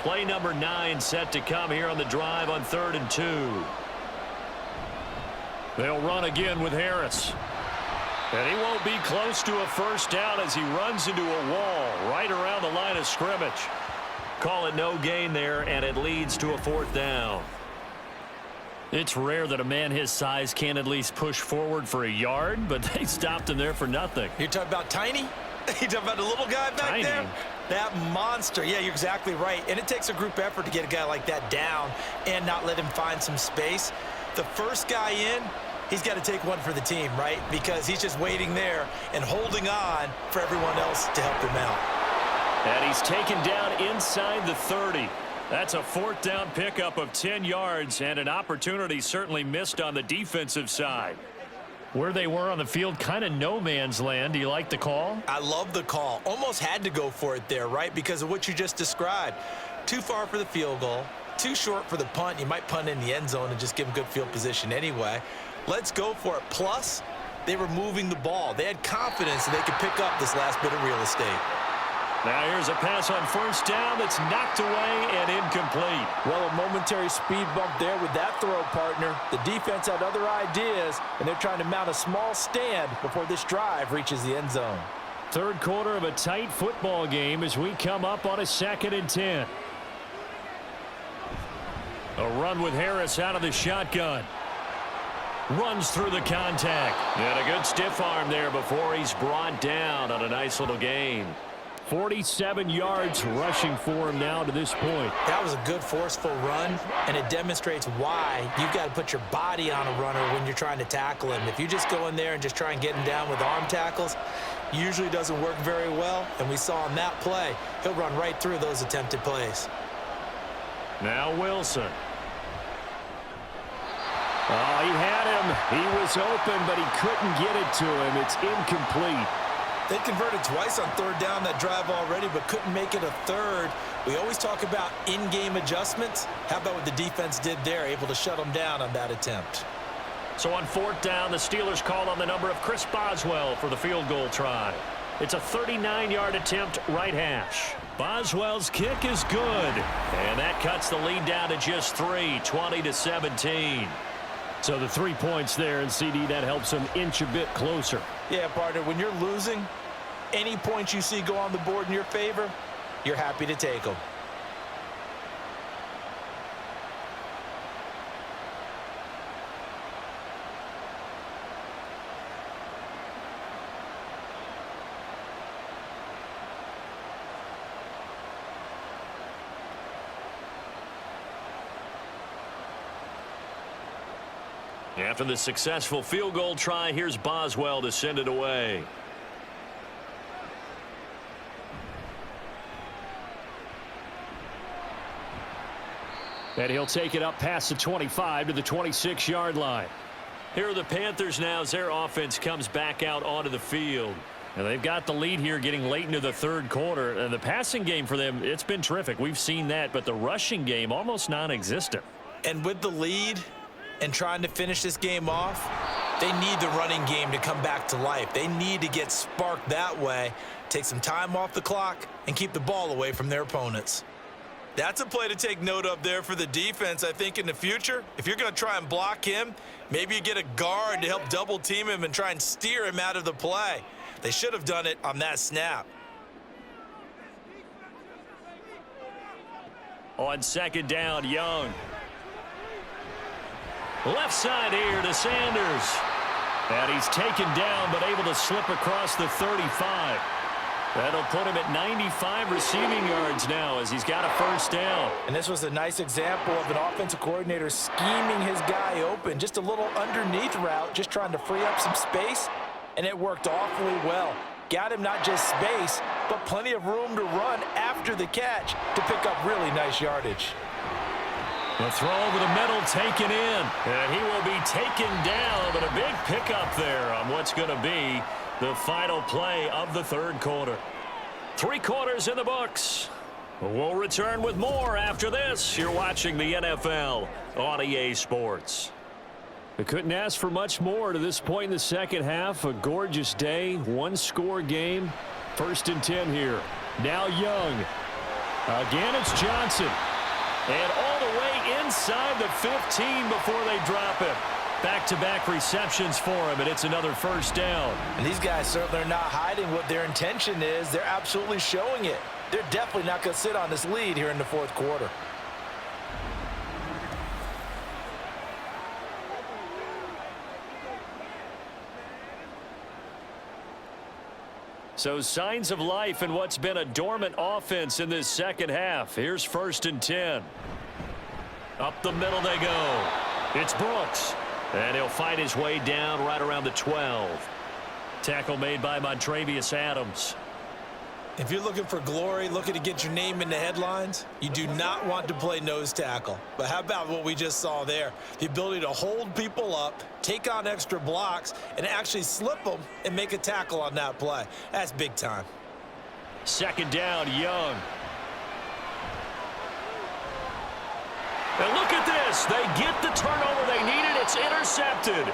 Play number 9 set to come here on the drive on 3rd and 2. They'll run again with Harris. And he won't be close to a first down as he runs into a wall right around the line of scrimmage. Call it no gain there, and it leads to a 4th down. It's rare that a man his size can at least push forward for a yard, but they stopped him there for nothing. You're talking about Tiny? You're talking about the little guy back Tiny. there? That monster. Yeah, you're exactly right. And it takes a group effort to get a guy like that down and not let him find some space. The first guy in, he's got to take one for the team, right? Because he's just waiting there and holding on for everyone else to help him out. And he's taken down inside the 30. That's a 4th down pickup of 10 yards and an opportunity certainly missed on the defensive side. Where they were on the field, kind of no man's land. Do you like the call? I love the call. Almost had to go for it there, right? Because of what you just described. Too far for the field goal. Too short for the punt. You might punt in the end zone and just give him good field position anyway. Let's go for it. Plus, they were moving the ball. They had confidence that they could pick up this last bit of real estate. Now here's a pass on first down that's knocked away and incomplete. Well, a momentary speed bump there with that throw, partner. The defense had other ideas, and they're trying to mount a small stand before this drive reaches the end zone. 3rd quarter of a tight football game as we come up on a 2nd and 10. A run with Harris out of the shotgun. Runs through the contact. And a good stiff arm there before he's brought down on a nice little gain. 47 yards rushing for him now to this point. That was a good forceful run, and it demonstrates why you've got to put your body on a runner when you're trying to tackle him. If you just go in there and just try and get him down with arm tackles, usually doesn't work very well, and we saw on that play, he'll run right through those attempted plays. Now Wilson. Oh, he had him. He was open, but he couldn't get it to him. It's incomplete. They converted twice on 3rd down that drive already, but couldn't make it a 3rd. We always talk about in-game adjustments. How about what the defense did there, able to shut them down on that attempt? So on 4th down, the Steelers call on the number of Chris Boswell for the field goal try. It's a 39-yard attempt, right hash. Boswell's kick is good. And that cuts the lead down to just 3, 20-17. So the 3 points there, and CD, that helps them inch a bit closer. Yeah, partner, when you're losing, any points you see go on the board in your favor, you're happy to take them. After the successful field goal try, here's Boswell to send it away. And he'll take it up past the 25 to the 26-yard line. Here are the Panthers now as their offense comes back out onto the field. And they've got the lead here getting late into the third quarter. And the passing game for them, it's been terrific. We've seen that, but the rushing game almost non-existent. And with the lead and trying to finish this game off, they need the running game to come back to life. They need to get sparked that way, take some time off the clock, and keep the ball away from their opponents. That's a play to take note of there for the defense, I think, in the future. If you're going to try and block him, maybe you get a guard to help double team him and try and steer him out of the play. They should have done it on that snap. On second down, Young. Left side here to Sanders. And he's taken down, but able to slip across the 35. That'll put him at 95 receiving yards now as he's got a first down. And this was a nice example of an offensive coordinator scheming his guy open. Just a little underneath route, just trying to free up some space, and it worked awfully well. Got him not just space, but plenty of room to run after the catch to pick up really nice yardage. The throw over the middle taken in, and he will be taken down, but a big pickup there on what's going to be the final play of the third quarter. 3 quarters in the books. We'll return with more after this. You're watching the NFL on EA Sports. They couldn't ask for much more to this point in the second half. A gorgeous day, 1-score game. 1st and 10 here. Now Young. Again, it's Johnson. And all the way inside the 15 before they drop him. Back-to-back receptions for him, and it's another first down. And these guys certainly are not hiding what their intention is. They're absolutely showing it. They're definitely not going to sit on this lead here in the fourth quarter. So signs of life in what's been a dormant offense in this second half. Here's 1st and 10. Up the middle they go. It's Brooks. And he'll find his way down right around the 12. Tackle made by Montravius Adams. If you're looking for glory, looking to get your name in the headlines, you do not want to play nose tackle. But how about what we just saw there? The ability to hold people up, take on extra blocks, and actually slip them and make a tackle on that play. That's big time. Second down, Young. And look at this. They get the turnover they needed. It's intercepted.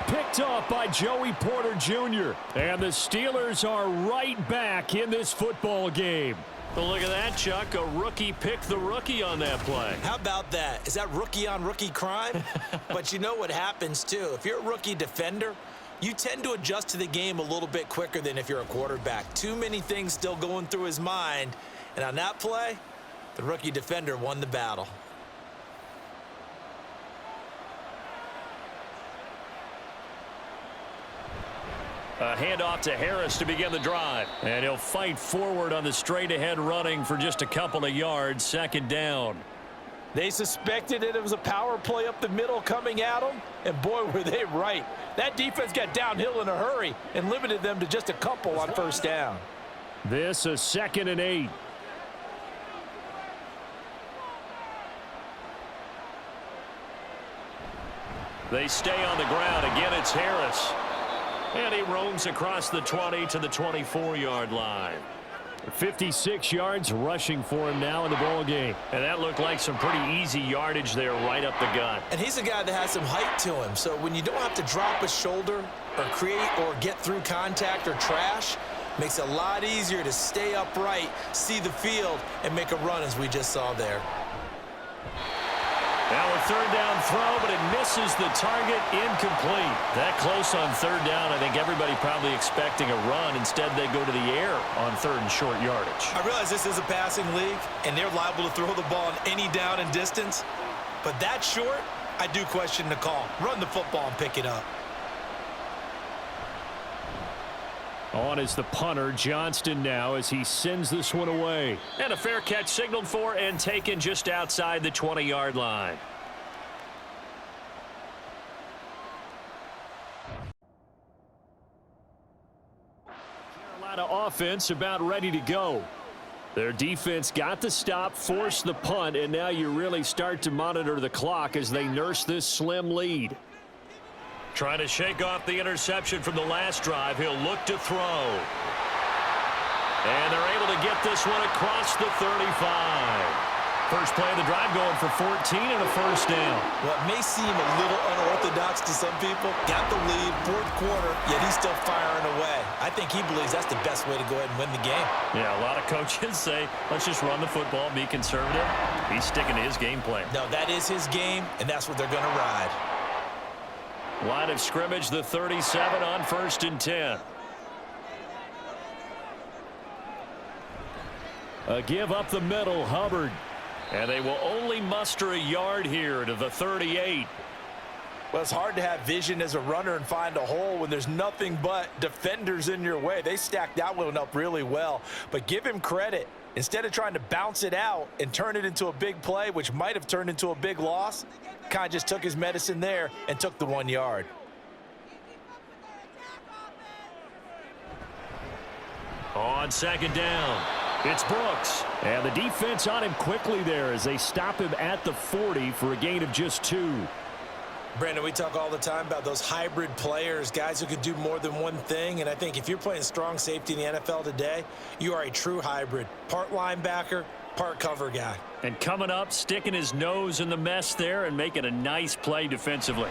Picked off by Joey Porter Jr. And the Steelers are right back in this football game. But look at that, Chuck. A rookie picked the rookie on that play. How about that? Is that rookie-on-rookie crime? But you know what happens, too. If you're a rookie defender, you tend to adjust to the game a little bit quicker than if you're a quarterback. Too many things still going through his mind. And on that play, the rookie defender won the battle. A handoff to Harris to begin the drive. And he'll fight forward on the straight-ahead running for just a couple of yards. Second down. They suspected that it was a power play up the middle coming at them, and boy, were they right. That defense got downhill in a hurry and limited them to just a couple on first down. This a 2nd and 8. They stay on the ground. Again, it's Harris. And he roams across the 20 to the 24-yard line. 56 yards rushing for him now in the ball game. And that looked like some pretty easy yardage there right up the gut. And he's a guy that has some height to him. So when you don't have to drop a shoulder or create or get through contact or trash, makes it a lot easier to stay upright, see the field, and make a run as we just saw there. Now a third down throw, but it misses the target, incomplete. That close on third down, I think everybody probably expecting a run. Instead, they go to the air on 3rd and short yardage. I realize this is a passing league, and they're liable to throw the ball on any down and distance. But that short, I do question the call. Run the football and pick it up. On is the punter, Johnston now, as he sends this one away. And a fair catch signaled for and taken just outside the 20-yard line. Carolina offense about ready to go. Their defense got the stop, forced the punt, and now you really start to monitor the clock as they nurse this slim lead. Trying to shake off the interception from the last drive. He'll look to throw. And they're able to get this one across the 35. First play of the drive going for 14 and a first down. What may seem a little unorthodox to some people, got the lead, fourth quarter, yet he's still firing away. I think he believes that's the best way to go ahead and win the game. Yeah, a lot of coaches say, let's just run the football, be conservative. He's sticking to his game plan. No, that is his game, and that's what they're going to ride. Line of scrimmage, the 37 on 1st and 10. A give up the middle, Hubbard. And they will only muster a yard here to the 38. Well, it's hard to have vision as a runner and find a hole when there's nothing but defenders in your way. They stacked that one up really well. But give him credit. Instead of trying to bounce it out and turn it into a big play, which might have turned into a big loss, kind of just took his medicine there and took the 1 yard. On 2nd down, it's Brooks. And the defense on him quickly there as they stop him at the 40 for a gain of just 2. Brandon, we talk all the time about those hybrid players, guys who can do more than one thing. And I think if you're playing strong safety in the NFL today, you are a true hybrid. Part linebacker, part cover guy. And coming up, sticking his nose in the mess there and making a nice play defensively.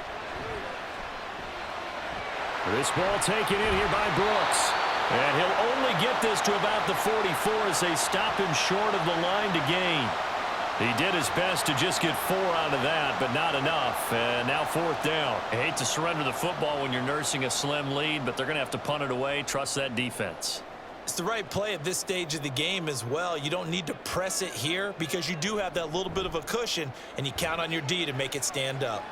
This ball taken in here by Brooks. And he'll only get this to about the 44 as they stop him short of the line to gain. He did his best to just get 4 out of that, but not enough. And now 4th down. I hate to surrender the football when you're nursing a slim lead, but they're going to have to punt it away. Trust that defense. It's the right play at this stage of the game as well. You don't need to press it here because you do have that little bit of a cushion, and you count on your D to make it stand up.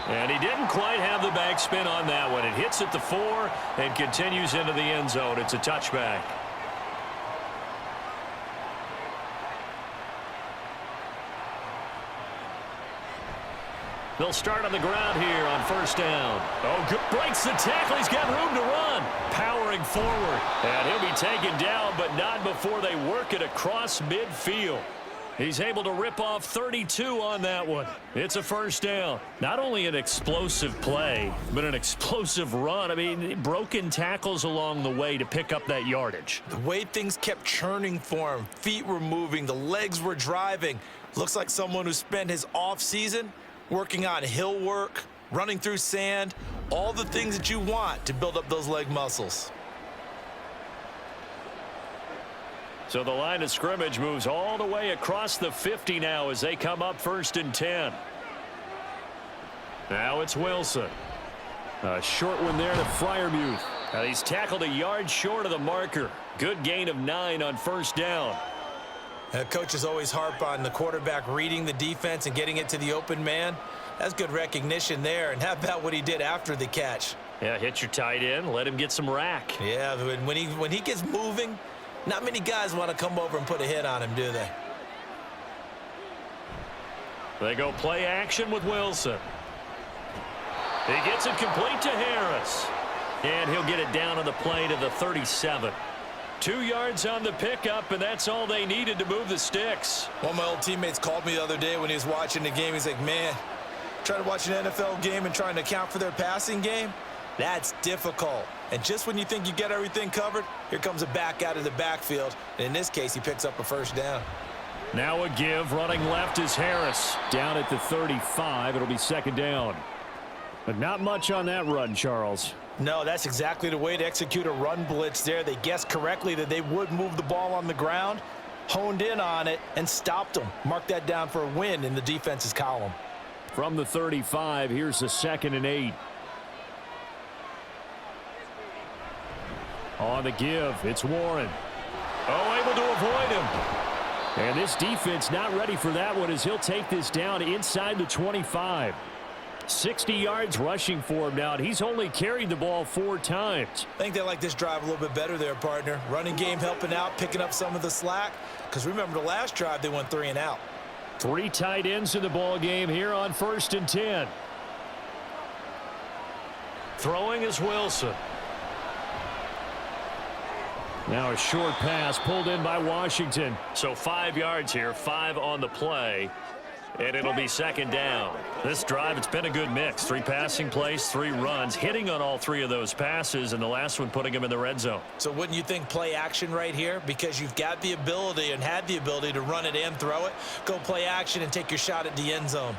And he didn't quite have the backspin on that one. It hits at the 4 and continues into the end zone. It's a touchback. They'll start on the ground here on 1st down. Oh, good. Breaks the tackle. He's got room to run. Powering forward. And he'll be taken down, but not before they work it across midfield. He's able to rip off 32 on that one. It's a 1st down. Not only an explosive play, but an explosive run. I mean, broken tackles along the way to pick up that yardage. The way things kept churning for him, feet were moving, the legs were driving. Looks like someone who spent his off season working on hill work, running through sand, all the things that you want to build up those leg muscles. So the line of scrimmage moves all the way across the 50 now as they come up 1st and 10. Now it's Wilson. A short one there to Freiermuth. And he's tackled a yard short of the marker. Good gain of 9 on 1st down. Coaches always harp on the quarterback reading the defense and getting it to the open man. That's good recognition there. And how about what he did after the catch? Yeah, hit your tight end, let him get some rack. Yeah, when he gets moving, not many guys want to come over and put a hit on him, do they? They go play action with Wilson. He gets it complete to Harris. And he'll get it down on the play to the 37. 2 yards on the pickup, and that's all they needed to move the sticks. One of my old teammates called me the other day when he was watching the game. He's like, man, trying to watch an NFL game and trying to account for their passing game, that's difficult. And just when you think you get everything covered, here comes a back out of the backfield. And in this case, he picks up a 1st down. Now a give. Running left is Harris. Down at the 35. It'll be 2nd down. But not much on that run, Charles. No, that's exactly the way to execute a run blitz there. They guessed correctly that they would move the ball on the ground, honed in on it, and stopped them. Mark that down for a win in the defense's column. From the 35, here's the 2nd and 8. On the give, it's Warren. Oh, able to avoid him. And this defense not ready for that one as he'll take this down inside the 25. 60 yards rushing for him now, and he's only carried the ball 4 times. I think they like this drive a little bit better there, partner. Running game helping out, picking up some of the slack. Because remember, the last drive, they went 3 and out. 3 tight ends in the ball game here on 1st and 10. Throwing is Wilson. Now a short pass pulled in by Washington. So 5 yards here, 5 on the play. And it'll be second down. This drive, it's been a good mix. 3 passing plays, 3 runs, hitting on all 3 of those passes, and the last one putting him in the red zone. So wouldn't you think play action right here? Because you've got the ability and had the ability to run it and throw it. Go play action and take your shot at the end zone.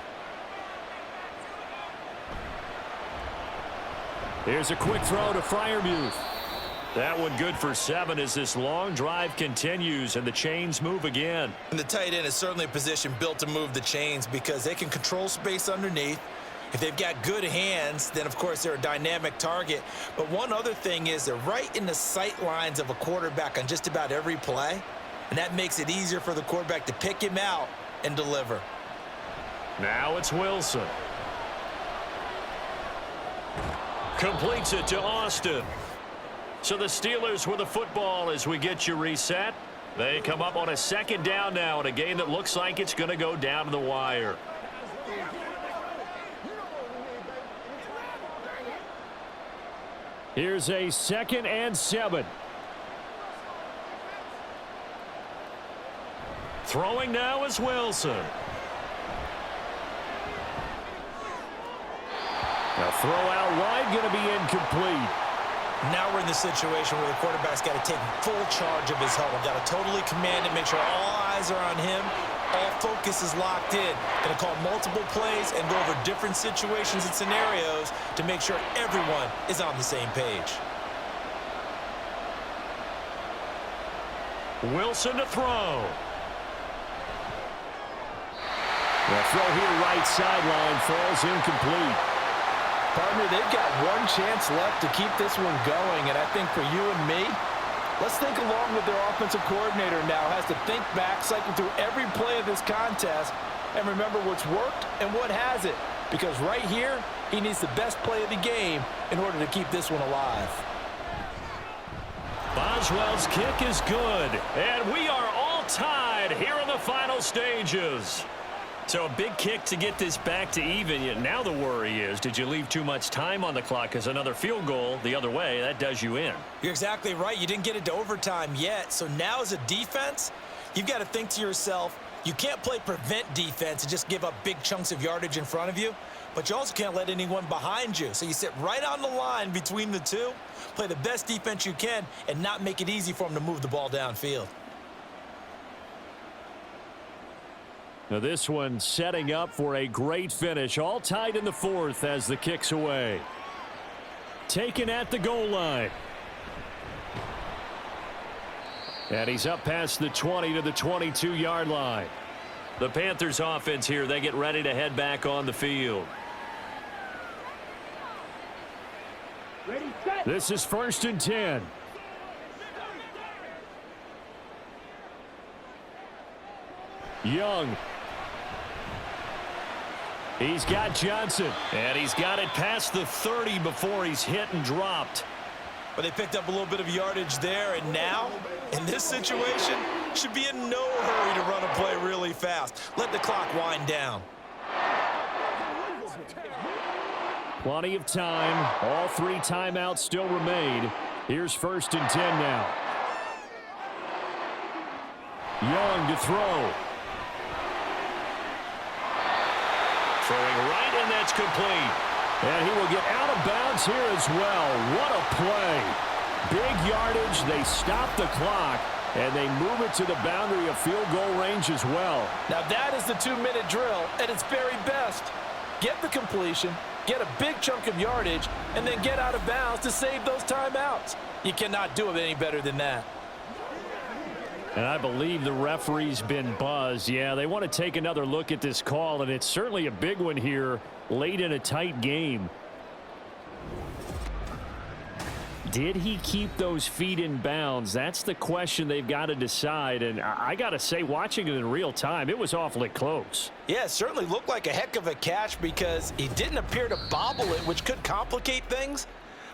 Here's a quick throw to Freiermuth. That one good for 7 as this long drive continues and the chains move again. And the tight end is certainly a position built to move the chains because they can control space underneath. If they've got good hands, then of course they're a dynamic target. But one other thing is they're right in the sight lines of a quarterback on just about every play. And that makes it easier for the quarterback to pick him out and deliver. Now it's Wilson. Completes it to Austin. So the Steelers with the football as we get you reset. They come up on a second down now in a game that looks like it's going to go down to the wire. Here's a 2nd and 7. Throwing now is Wilson. A throw out wide going to be incomplete. Now we're in the situation where the quarterback's got to take full charge of his huddle. Got to totally command it, make sure all eyes are on him. All focus is locked in. Going to call multiple plays and go over different situations and scenarios to make sure everyone is on the same page. Wilson to throw. The throw here right sideline falls incomplete. Partner, they've got one chance left to keep this one going, and I think for you and me, let's think along with their offensive coordinator now. Has to think back, cycle through every play of this contest, and remember what's worked and what hasn't. Because right here, he needs the best play of the game in order to keep this one alive. Boswell's kick is good, and we are all tied here in the final stages. So a big kick to get this back to even. Yet now the worry is, did you leave too much time on the clock? Because another field goal the other way, that does you in. You're exactly right. You didn't get it to overtime yet. So now as a defense, you've got to think to yourself, you can't play prevent defense and just give up big chunks of yardage in front of you. But you also can't let anyone behind you. So you sit right on the line between the two, play the best defense you can, and not make it easy for them to move the ball downfield. Now this one setting up for a great finish. All tied in the 4th as the kick's away. Taken at the goal line. And he's up past the 20 to the 22-yard line. The Panthers offense here, they get ready to head back on the field. This is 1st and 10. Young. He's got Johnson, and he's got it past the 30 before he's hit and dropped. But they picked up a little bit of yardage there, and now, in this situation, should be in no hurry to run a play really fast. Let the clock wind down. Plenty of time. All 3 timeouts still remain. Here's 1st and 10 now. Young to throw. Throwing right, and that's complete. And he will get out of bounds here as well. What a play. Big yardage. They stop the clock, and they move it to the boundary of field goal range as well. Now that is the 2-minute drill at its very best. Get the completion, get a big chunk of yardage, and then get out of bounds to save those timeouts. You cannot do it any better than that. And I believe the referee's been buzzed. Yeah, they want to take another look at this call, and it's certainly a big one here late in a tight game. Did he keep those feet in bounds? That's the question they've got to decide. And I got to say, watching it in real time, it was awfully close. Yeah, it certainly looked like a heck of a catch because he didn't appear to bobble it, which could complicate things.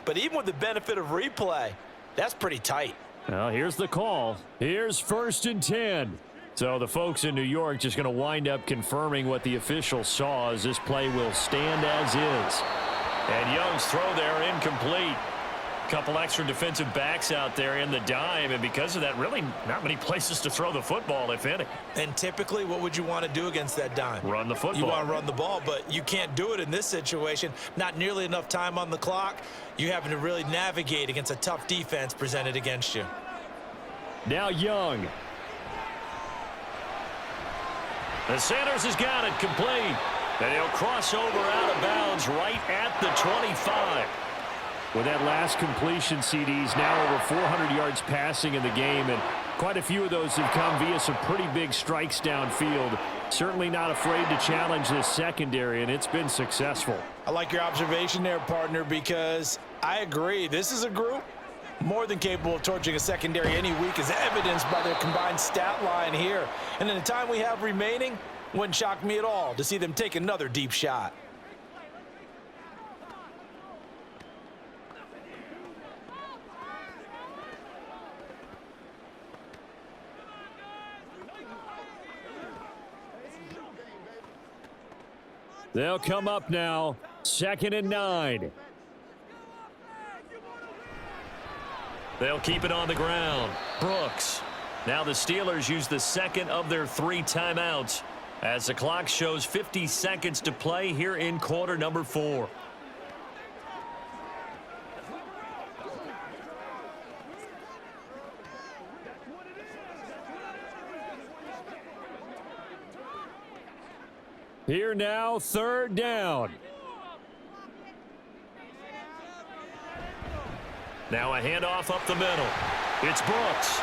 But even with the benefit of replay, that's pretty tight. Well, here's the call. Here's 1st and 10. So the folks in New York just going to wind up confirming what the official saw as this play will stand as is. And Young's throw there incomplete. Couple extra defensive backs out there in the dime, and because of that, really not many places to throw the football, if any. And typically, what would you want to do against that dime? Run the football. You want to run the ball, but you can't do it in this situation. Not nearly enough time on the clock. You're having to really navigate against a tough defense presented against you. Now Young. And Sanders has got it complete. And he'll cross over out of bounds right at the 25. With that last completion, CD's now over 400 yards passing in the game, and quite a few of those have come via some pretty big strikes downfield. Certainly not afraid to challenge this secondary, and it's been successful. I like your observation there, partner, because I agree. This is a group more than capable of torching a secondary any week, as evidenced by their combined stat line here. And in the time we have remaining, wouldn't shock me at all to see them take another deep shot. They'll come up now, 2nd and 9. They'll keep it on the ground. Brooks. Now the Steelers use the second of their 3 timeouts as the clock shows 50 seconds to play here in quarter number 4. Here now, 3rd down. Now a handoff up the middle. It's Brooks.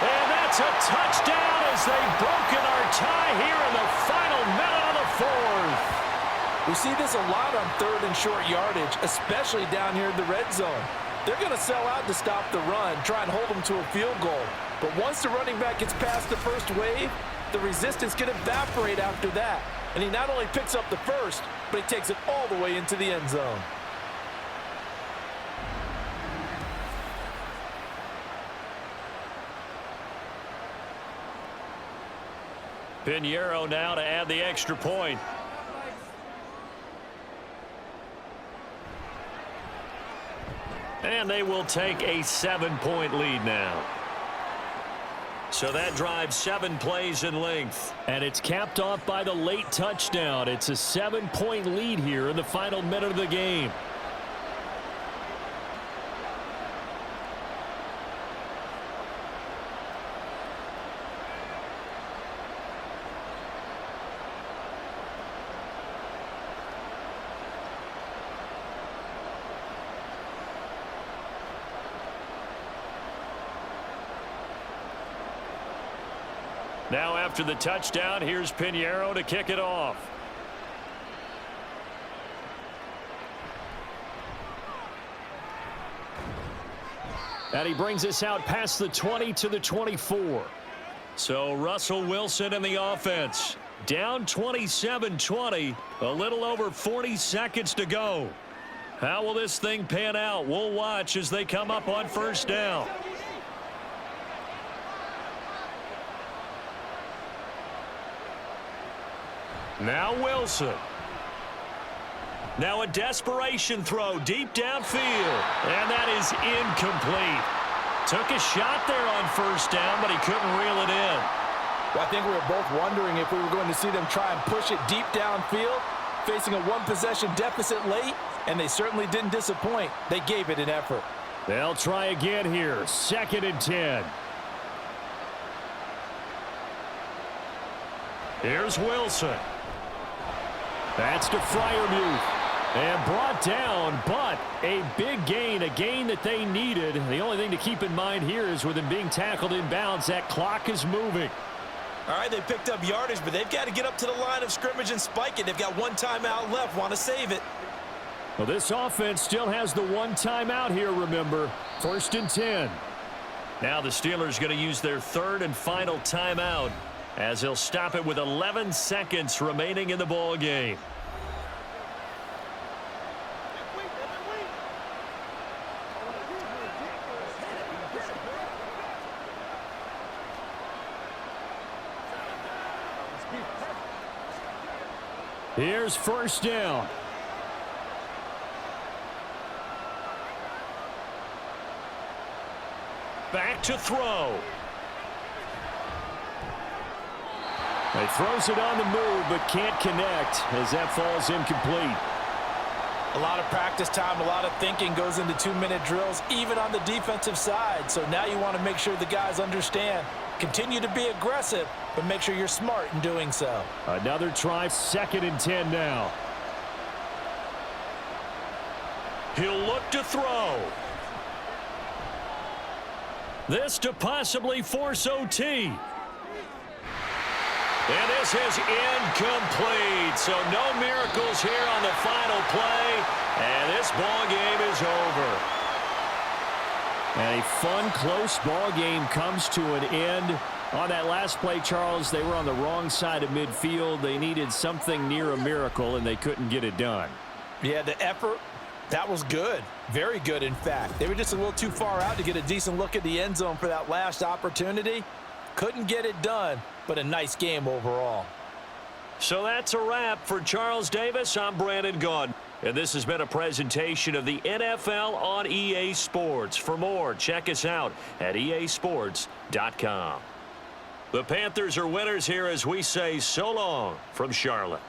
And that's a touchdown as they've broken our tie here in the final minute of the 4th. We see this a lot on 3rd and short yardage, especially down here in the red zone. They're going to sell out to stop the run, try and hold them to a field goal. But once the running back gets past the first wave, the resistance can evaporate after that. And he not only picks up the first, but he takes it all the way into the end zone. Pinheiro now to add the extra point. And they will take a 7-point lead now. So that drives 7 plays in length. And it's capped off by the late touchdown. It's a 7-point lead here in the final minute of the game. Now after the touchdown, here's Pinheiro to kick it off. And he brings us out past the 20 to the 24. So Russell Wilson and the offense down 27-20, a little over 40 seconds to go. How will this thing pan out? We'll watch as they come up on 1st down. Now Wilson. Now a desperation throw deep downfield. And that is incomplete. Took a shot there on 1st down, but he couldn't reel it in. Well, I think we were both wondering if we were going to see them try and push it deep downfield, facing a 1-possession deficit late, and they certainly didn't disappoint. They gave it an effort. They'll try again here. 2nd and 10. Here's Wilson. That's to Freiermuth. And brought down, but a big gain, a gain that they needed. The only thing to keep in mind here is with him being tackled in bounds, that clock is moving. All right, they picked up yardage, but they've got to get up to the line of scrimmage and spike it. They've got 1 timeout left, want to save it. Well, this offense still has the 1 timeout here, remember. 1st and 10. Now the Steelers going to use their 3rd and final timeout as they'll stop it with 11 seconds remaining in the ball game. Here's 1st down. Back to throw. He throws it on the move, but can't connect as that falls incomplete. A lot of practice time, a lot of thinking goes into 2-minute drills, even on the defensive side. So now you want to make sure the guys understand. Continue to be aggressive, but make sure you're smart in doing so. Another try, 2nd and 10 now. He'll look to throw. This to possibly force OT. And this is incomplete. So no miracles here on the final play. And this ball game is over. And a fun, close ball game comes to an end. On that last play, Charles, they were on the wrong side of midfield. They needed something near a miracle, and they couldn't get it done. Yeah, the effort, that was good. Very good, in fact. They were just a little too far out to get a decent look at the end zone for that last opportunity. Couldn't get it done, but a nice game overall. So that's a wrap for Charles Davis. I'm Brandon Gaudin. And this has been a presentation of the NFL on EA Sports. For more, check us out at easports.com. The Panthers are winners here as we say so long from Charlotte.